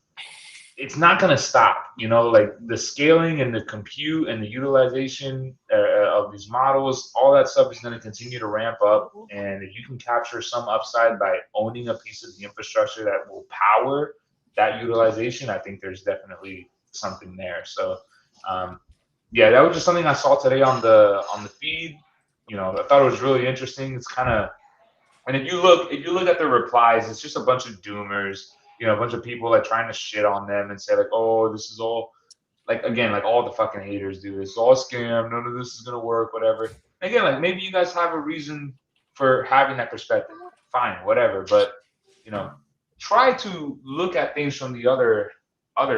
it's not going to stop, like the scaling and the compute and the utilization of these models, all that stuff is going to continue to ramp up. And if you can capture some upside by owning a piece of the infrastructure that will power that utilization, I think there's definitely something there. So, that was just something I saw today on the feed. I thought it was really interesting. It's kind of, and if you look at the replies, it's just a bunch of doomers. A bunch of people like trying to shit on them and say like, oh, this is all like, again, like all the fucking haters do. It's all a scam. None of this is gonna work. Whatever. And again, like maybe you guys have a reason for having that perspective. Fine, whatever. But try to look at things from the other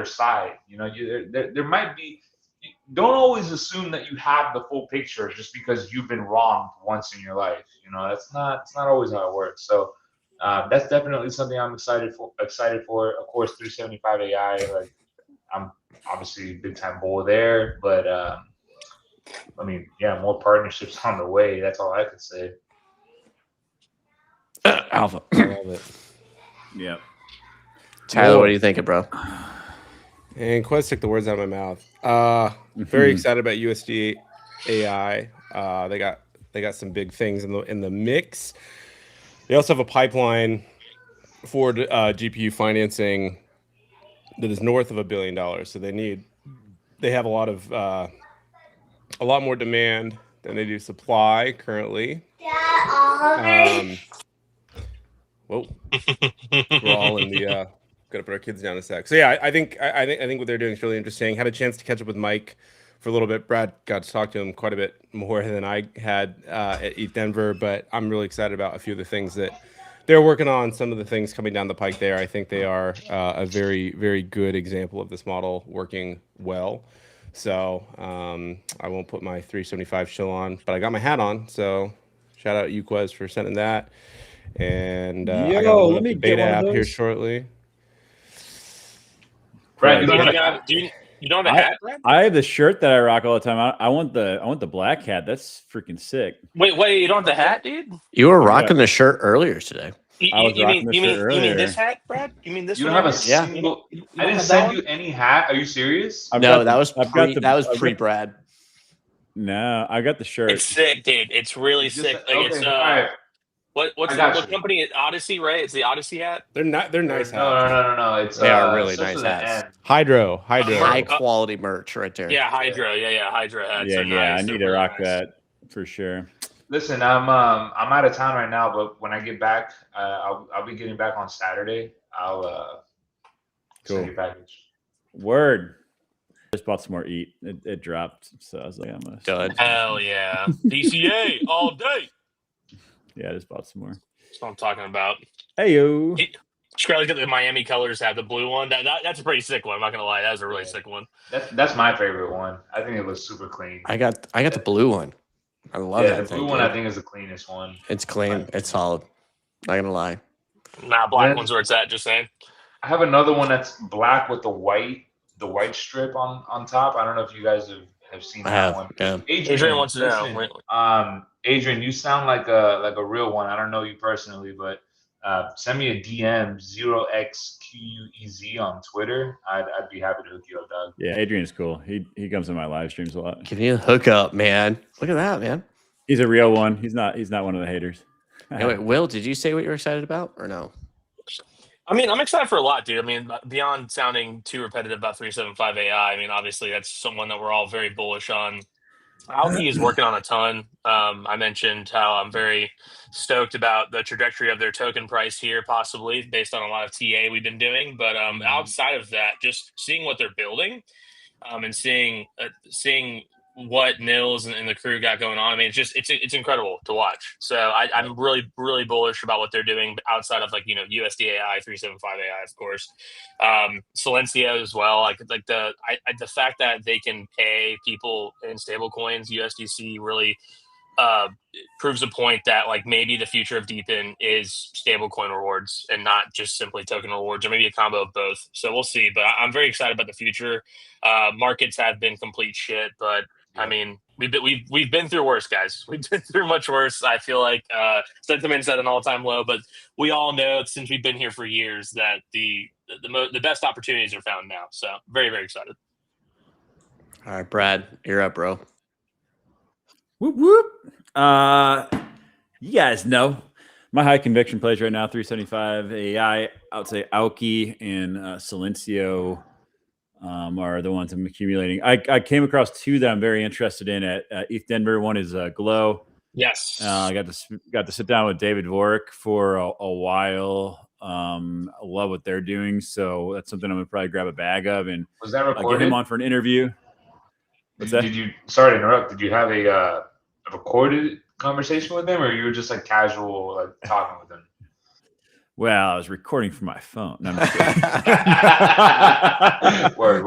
side. There might be. Don't always assume that you have the full picture just because you've been wronged once in your life. It's not always how it works. So that's definitely something I'm excited for. Of course, 375 AI. Like I'm obviously a big time bull there, but more partnerships on the way. That's all I could say. Alpha. I love it. Yeah. Tyler, what are you thinking, bro? And Quest took the words out of my mouth. Very excited about USD AI. They got some big things in the mix. They also have a pipeline for GPU financing that is north of $1 billion. So they have a lot more demand than they do supply currently. Whoa, we're all in the. Gotta put our kids down a sec. So yeah, I think what they're doing is really interesting. Had a chance to catch up with Mike for a little bit. Brad got to talk to him quite a bit more than I had at ETH Denver, but I'm really excited about a few of the things that they're working on. Some of the things coming down the pike there, I think they are a very, very good example of this model working well. So I won't put my 375 shill on, but I got my hat on. So shout out UQuest for sending that. And I got let me the beta get one of app here those. shortly. Brad, you don't have a hat, Brad? I have the shirt that I rock all the time. I want the black hat. That's freaking sick. Wait, you don't have the hat, dude? You were rocking the shirt earlier today. I was rocking the shirt you earlier. mean this hat, Brad? You mean this you one? don't have a right here? single. You I don't didn't have send that you any hat. Are you serious? That was pre Brad. No, I got the shirt. It's sick, dude. It's really Just- sick. Like okay, it's all right. what I got you. company? Odyssey, right? It's the Odyssey hat. They're nice No, hats. It's They are really starts nice with an hats. N. Hydro. High quality merch right there. Yeah, Hydro. Yeah, Hydro hats are Yeah, nice. I They're need to really rock nice. that for sure. Listen, I'm out of town right now, but when I get back, I'll be getting back on Saturday. I'll send you a package. Word. Just bought some more eat. It dropped, so I was like, I'm gonna. Done. Hell yeah, DCA all day. Yeah, I just bought some more. That's what I'm talking about. Hey yo. Charlie's got the Miami colors have the blue one. That's a pretty sick one. I'm not gonna lie, that's a really sick one. That's my favorite one. I think it looks super clean. I got the blue one. I love that the thing. blue one dude. I think is the cleanest one. It's clean. It's solid. Not gonna lie. Nah, black Then- one's where it's at. Just saying. I have another one that's black with the white strip on top. I don't know if you guys have seen I that have. one. Yeah. Adrian wants to listen, know. Adrian, you sound like a real one. I don't know you personally, but send me a DM 0xQUEZ on Twitter. I'd be happy to hook you up, dog. Yeah, Adrian's cool. He comes in my live streams a lot. Give me a hookup, man. Look at that, man. He's a real one. He's not one of the haters. Anyway, Will, did you say what you're excited about or no? I mean, I'm excited for a lot, dude. I mean, beyond sounding too repetitive about 375 AI, I mean, obviously that's someone that we're all very bullish on. Alki is working on a ton. I mentioned how I'm very stoked about the trajectory of their token price here, possibly based on a lot of TA we've been doing. But outside of that, just seeing what they're building and seeing what Nils and the crew got going on. I mean, it's incredible to watch. So I'm really, really bullish about what they're doing outside of USDAI 375 AI, of course. Silencio as well. The fact that they can pay people in stable coins, USDC really proves a point that maybe the future of Deepin is stablecoin rewards and not just simply token rewards, or maybe a combo of both. So we'll see. But I'm very excited about the future. Markets have been complete shit, but I mean, we've been through worse, guys. We've been through much worse. I feel like sentiment's at an all-time low, but we all know since we've been here for years that the best opportunities are found now. So very, very excited. All right, Brad, you're up, bro. Whoop whoop. You guys know my high conviction plays right now. 375 AI. I would say Alki and Silencio are the ones I'm accumulating. I came across two that I'm very interested in at ETH Denver. One is Glow. Yes. I got to sit down with David Vork for a while. I love what they're doing, so that's something I'm gonna probably grab a bag of and Was that recorded? get him on for an interview. Did you? Sorry to interrupt. Did you have a recorded conversation with him, or you were just casual talking with him? Well, I was recording from my phone. No, I'm just kidding. Word.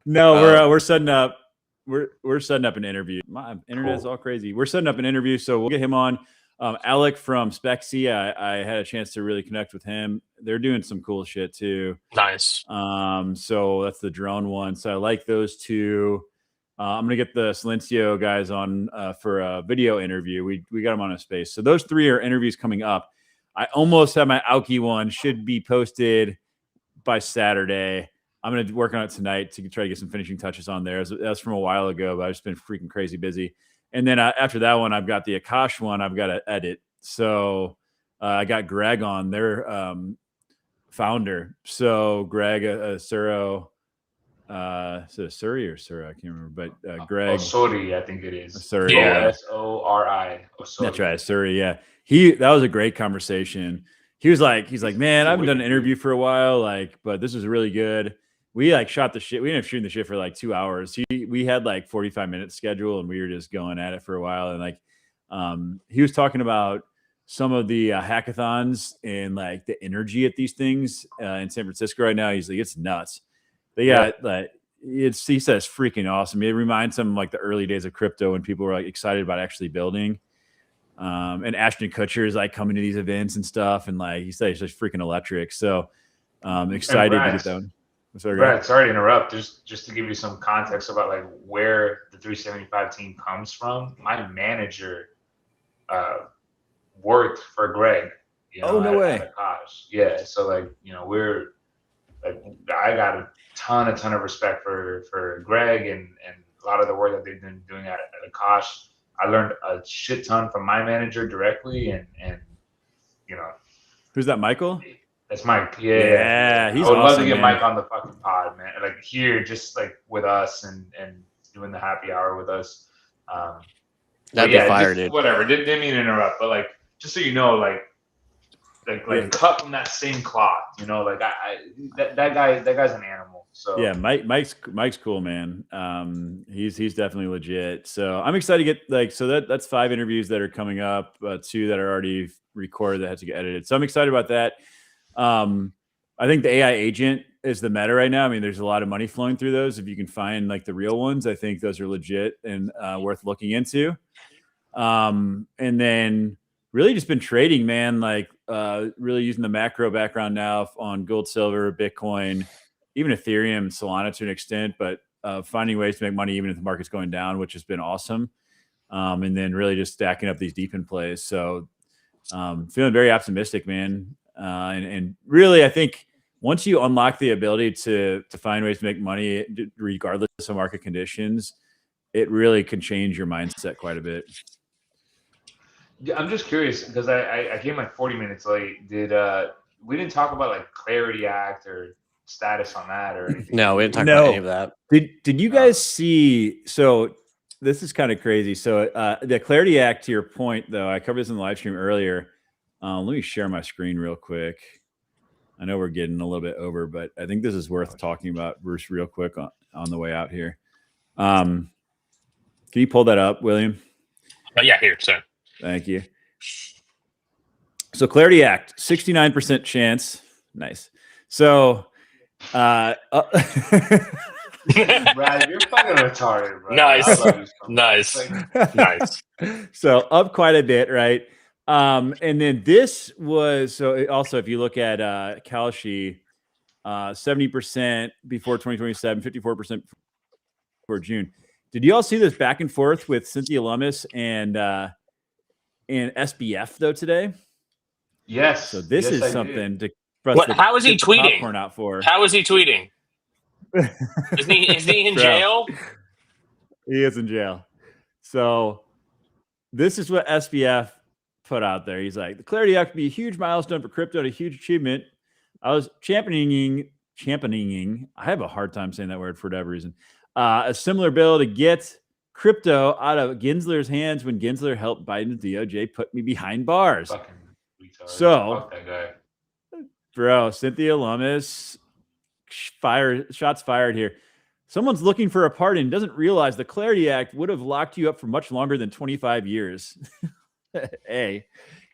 No, we're setting up. We're setting up an interview. My internet's all crazy. We're setting up an interview, so we'll get him on. Alec from Spexy, I had a chance to really connect with him. They're doing some cool shit too. Nice. So that's the drone one. So I like those two. I'm gonna get the Silencio guys on for a video interview. We got them on a space. So those three are interviews coming up. I almost have my Alki one, should be posted by Saturday. I'm going to work on it tonight to try to get some finishing touches on there. That's from a while ago, but I've just been freaking crazy busy. And then after that one, I've got the Akash one I've got to edit. So I got Greg on, their founder. So Greg Suro, is it Suri or Sura? I can't remember. But Greg. Suri, I think it is. Suri, yeah. Sori. That's right, Suri, yeah. That was a great conversation. He's like, man, I haven't done an interview for a while, but this was really good. We shot the shit. We ended up shooting the shit for 2 hours. We had 45 minutes schedule, and we were just going at it for a while. And he was talking about some of the hackathons and the energy at these things in San Francisco right now. He's like, it's nuts. They got he says it's freaking awesome. It reminds him the early days of crypto when people were excited about actually building. And Ashton Kutcher is coming to these events and stuff, and he said it's just freaking electric. So excited to get that one. Brad, sorry to interrupt. Just to give you some context about where the 375 team comes from. My manager worked for Greg. No way. Yeah, so we're I got a ton of respect for Greg and a lot of the work that they've been doing at Akash. I learned a shit ton from my manager directly, and you know, Who's that, Michael? that's Mike. Yeah, he's I would love to awesome, get man. Mike on the fucking pod, man. Like here, just like with us and doing the happy hour with us. That'd yeah, be fire, just, dude. whatever. Didn't mean to interrupt, but like just so you know, like Yeah. cut from that same cloth, you know. Like that guy's an animal. So Yeah, Mike's cool, man. He's definitely legit. So I'm excited to get that's 5 interviews that are coming up, 2 that are already recorded that have to get edited. So I'm excited about that. I think the AI agent is the meta right now. I mean, there's a lot of money flowing through those. If you can find like the real ones, I think those are legit and worth looking into. And then really just been trading, man, like really using the macro background now on gold, silver, Bitcoin, even Ethereum, Solana to an extent, but finding ways to make money even if the market's going down, which has been awesome. And then really just stacking up these deep in plays. So feeling very optimistic, man. And really, I think once you unlock the ability to find ways to make money regardless of market conditions, it really can change your mindset quite a bit. yeah, I'm just curious because I came like 40 minutes late. We didn't talk about like Clarity Act or status on that or anything? No, we didn't talk about any of that. Did you guys see? So this is kind of crazy. So the Clarity Act, to your point, though, I covered this in the live stream earlier. Let me share my screen real quick. I know we're getting a little bit over, but I think this is worth talking about, Bruce, real quick on the way out here. Can you pull that up, William? Yeah, here, sir. Thank you. So Clarity Act, 69% chance. Nice. So Brad, you're fucking retarded, bro. Nice. I love you so much. Nice. Like, Nice. So up quite a bit, right? And then this was also if you look at Kalshi, 70% before 2027, 54% before June. Did you all see this back and forth with Cynthia Lummis and SBF though today? yes. So this yes, is I something did. for us to How is he get the tweeting? popcorn out for. How is he tweeting? Is he in Bro. jail? He is in jail. So this is what SBF put out there. He's like, the Clarity Act would be a huge milestone for crypto and a huge achievement. I was championing. I have a hard time saying that word for whatever reason. A similar bill to get crypto out of Gensler's hands when Gensler helped Biden's DOJ put me behind bars. Fucking retard. So, fuck that guy. bro, Cynthia Lummis, shots fired here. Someone's looking for a pardon, doesn't realize the Clarity Act would have locked you up for much longer than 25 years. A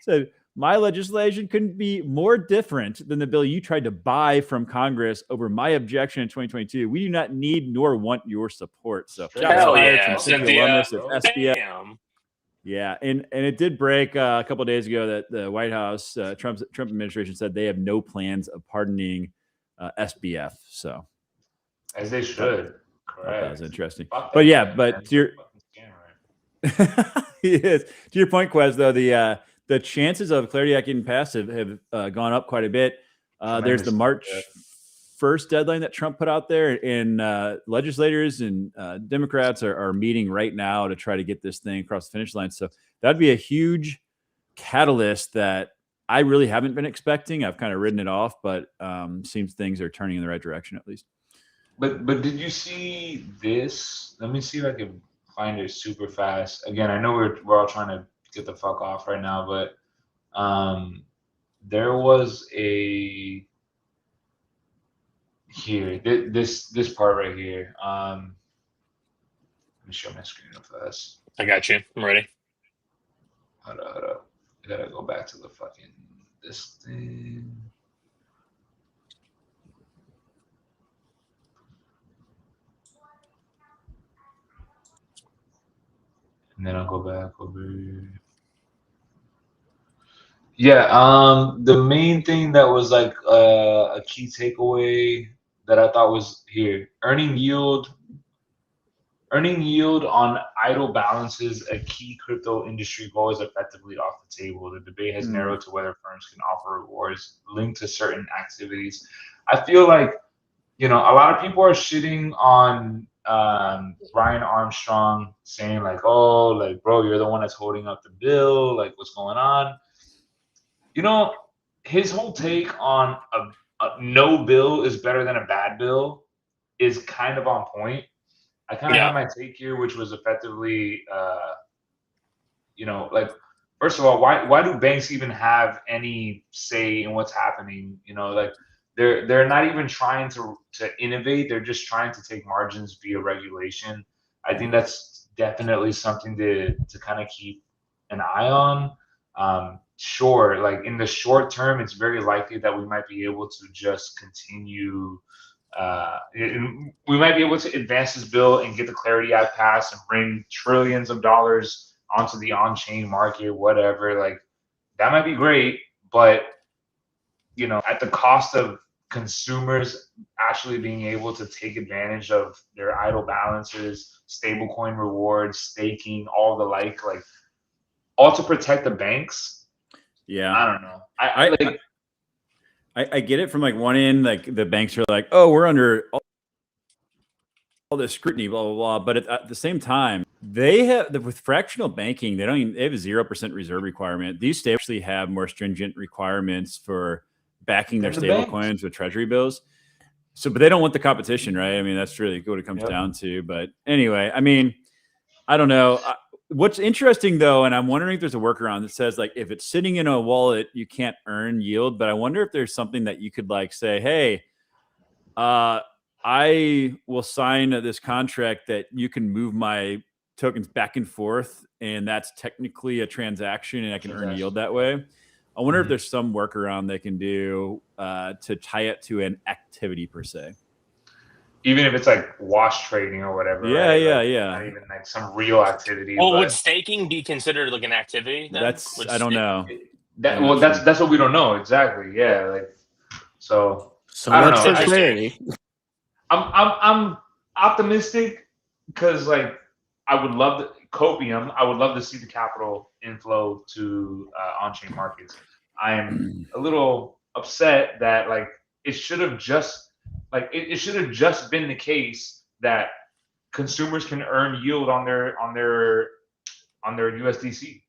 said, my legislation couldn't be more different than the bill you tried to buy from Congress over my objection in 2022. We do not need nor want your support. So shots Hell fired yeah, from Cynthia Cynthia. Lummis of SBF. Damn. Yeah, and it did break a couple of days ago that the White House, Trump administration said they have no plans of pardoning SBF. So As they should. Correct. that was interesting. Fuck But that yeah, guy, but man. to your Fucking scammer. yes. To your point, Quez, though, the chances of Clarity Act getting passed have gone up quite a bit. There's the March 1st deadline that Trump put out there, and legislators and Democrats are meeting right now to try to get this thing across the finish line. So that'd be a huge catalyst that I really haven't been expecting. I've kind of ridden it off, but seems things are turning in the right direction at least. But did you see this? Let me see if I can find it super fast. Again, I know we're all trying to get the fuck off right now, but there was a here this part right here. Let me show my screen real fast. I got you. I'm ready. Hold up. I gotta go back to the fucking this thing. And then I'll go back over. Yeah, the main thing that was like a key takeaway that I thought was here: earning yield on idle balances, a key crypto industry goal, is effectively off the table. The debate has narrowed to whether firms can offer rewards linked to certain activities. I feel like, a lot of people are shitting on Brian Armstrong saying like, "Oh, like bro, you're the one that's holding up the bill. Like, what's going on?" You know, his whole take on a no bill is better than a bad bill is kind of on point. I kind of Yeah. had my take here, which was effectively, like, first of all, why do banks even have any say in what's happening? Like they're not even trying to innovate. They're just trying to take margins via regulation. I think that's definitely something to kind of keep an eye on. Sure, like in the short term, it's very likely that we might be able to just continue. We might be able to advance this bill and get the Clarity Act passed and bring trillions of dollars onto the on-chain market, whatever. Like that might be great, but at the cost of consumers actually being able to take advantage of their idle balances, stablecoin rewards, staking, all the like all to protect the banks. Yeah, I don't know. I get it from like one end, like the banks are like, oh, we're under all this scrutiny, blah blah blah. But at the same time, they have with fractional banking, they have a 0% reserve requirement. These states actually have more stringent requirements for backing their stable coins with treasury bills. So, but they don't want the competition, right? I mean, that's really what it comes down to. But anyway, I mean, I don't know. What's interesting though, and I'm wondering if there's a workaround that says like if it's sitting in a wallet, you can't earn yield. But I wonder if there's something that you could like say, hey, I will sign this contract that you can move my tokens back and forth, and that's technically a transaction, and I can earn yield that way. I wonder if there's some workaround they can do to tie it to an activity per se. Even if it's like wash trading or whatever. Yeah, right? yeah, like, yeah. Not even like some real activity. Well, but would staking be considered like an activity? Then? I don't know. That's what we don't know exactly. Yeah, like so I don't know. Clarity. I'm optimistic because like I would love to see the capital inflow to on-chain markets. I'm a little upset that like it should have just been the case that consumers can earn yield on their USDC.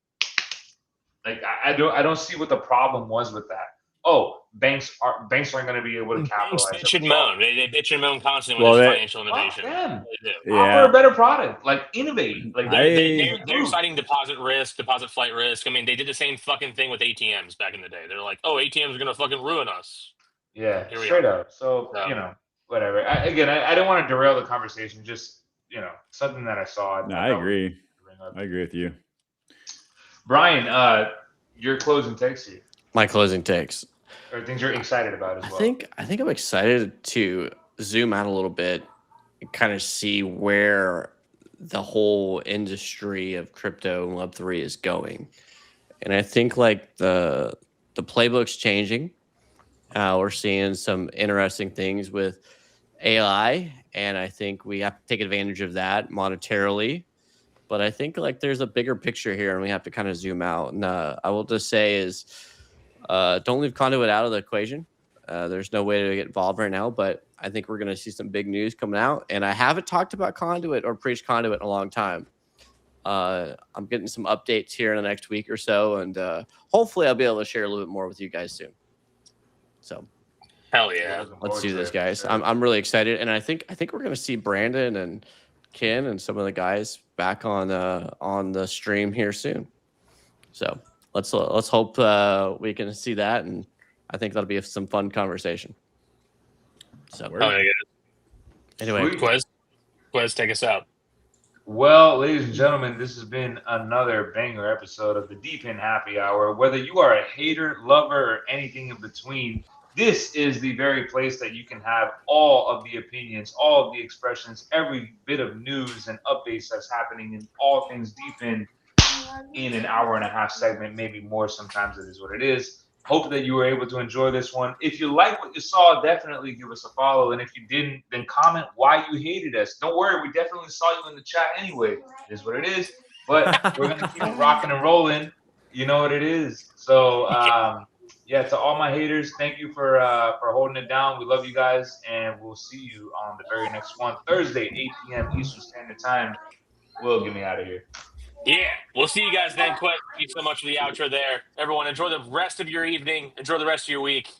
Like I don't see what the problem was with that. Oh, banks aren't going to be able to capitalize. Banks bitch and moan. They bitch and moan constantly Well, with financial innovation. Offer a better product, like innovate. Like they're citing deposit flight risk. I mean, they did the same fucking thing with ATMs back in the day. They're like, oh, ATMs are gonna fucking ruin us. Yeah, straight up. So whatever. I didn't want to derail the conversation. Just something that I saw. No, I agree. I agree with you, Brian. Your closing takes here. My closing takes. Or things you're excited about as well. I think I'm excited to zoom out a little bit and kind of see where the whole industry of crypto and Web3 is going. And I think like the playbook's changing. We're seeing some interesting things with AI, and I think we have to take advantage of that monetarily. But I think like there's a bigger picture here, and we have to kind of zoom out. And I will just say is, don't leave Conduit out of the equation. There's no way to get involved right now, but I think we're going to see some big news coming out. And I haven't talked about Conduit or preached Conduit in a long time. I'm getting some updates here in the next week or so, and hopefully I'll be able to share a little bit more with you guys soon. So, hell yeah, let's do this, guys. I'm really excited, and I think we're going to see Brandon and Ken and some of the guys back on the stream here soon. So let's hope we can see that, and I think that'll be some fun conversation. So anyway, Quez, take us out. Well, ladies and gentlemen, this has been another banger episode of the Deep End Happy Hour. Whether you are a hater, lover, or anything in between, this is the very place that you can have all of the opinions, all of the expressions, every bit of news and updates that's happening in all things Deep End in an hour and a half segment, maybe more. Sometimes it is what it is. Hope that you were able to enjoy this one. If you like what you saw, definitely give us a follow. And if you didn't, then comment why you hated us. Don't worry, we definitely saw you in the chat anyway. It is what it is. But we're going to keep rocking and rolling. You know what it is. So, yeah, to all my haters, thank you for holding it down. We love you guys, and we'll see you on the very next one, Thursday, 8 p.m. Eastern Standard Time. Will, get me out of here. Yeah, we'll see you guys then. Quest, thank you so much for the outro there. Everyone, enjoy the rest of your evening. Enjoy the rest of your week.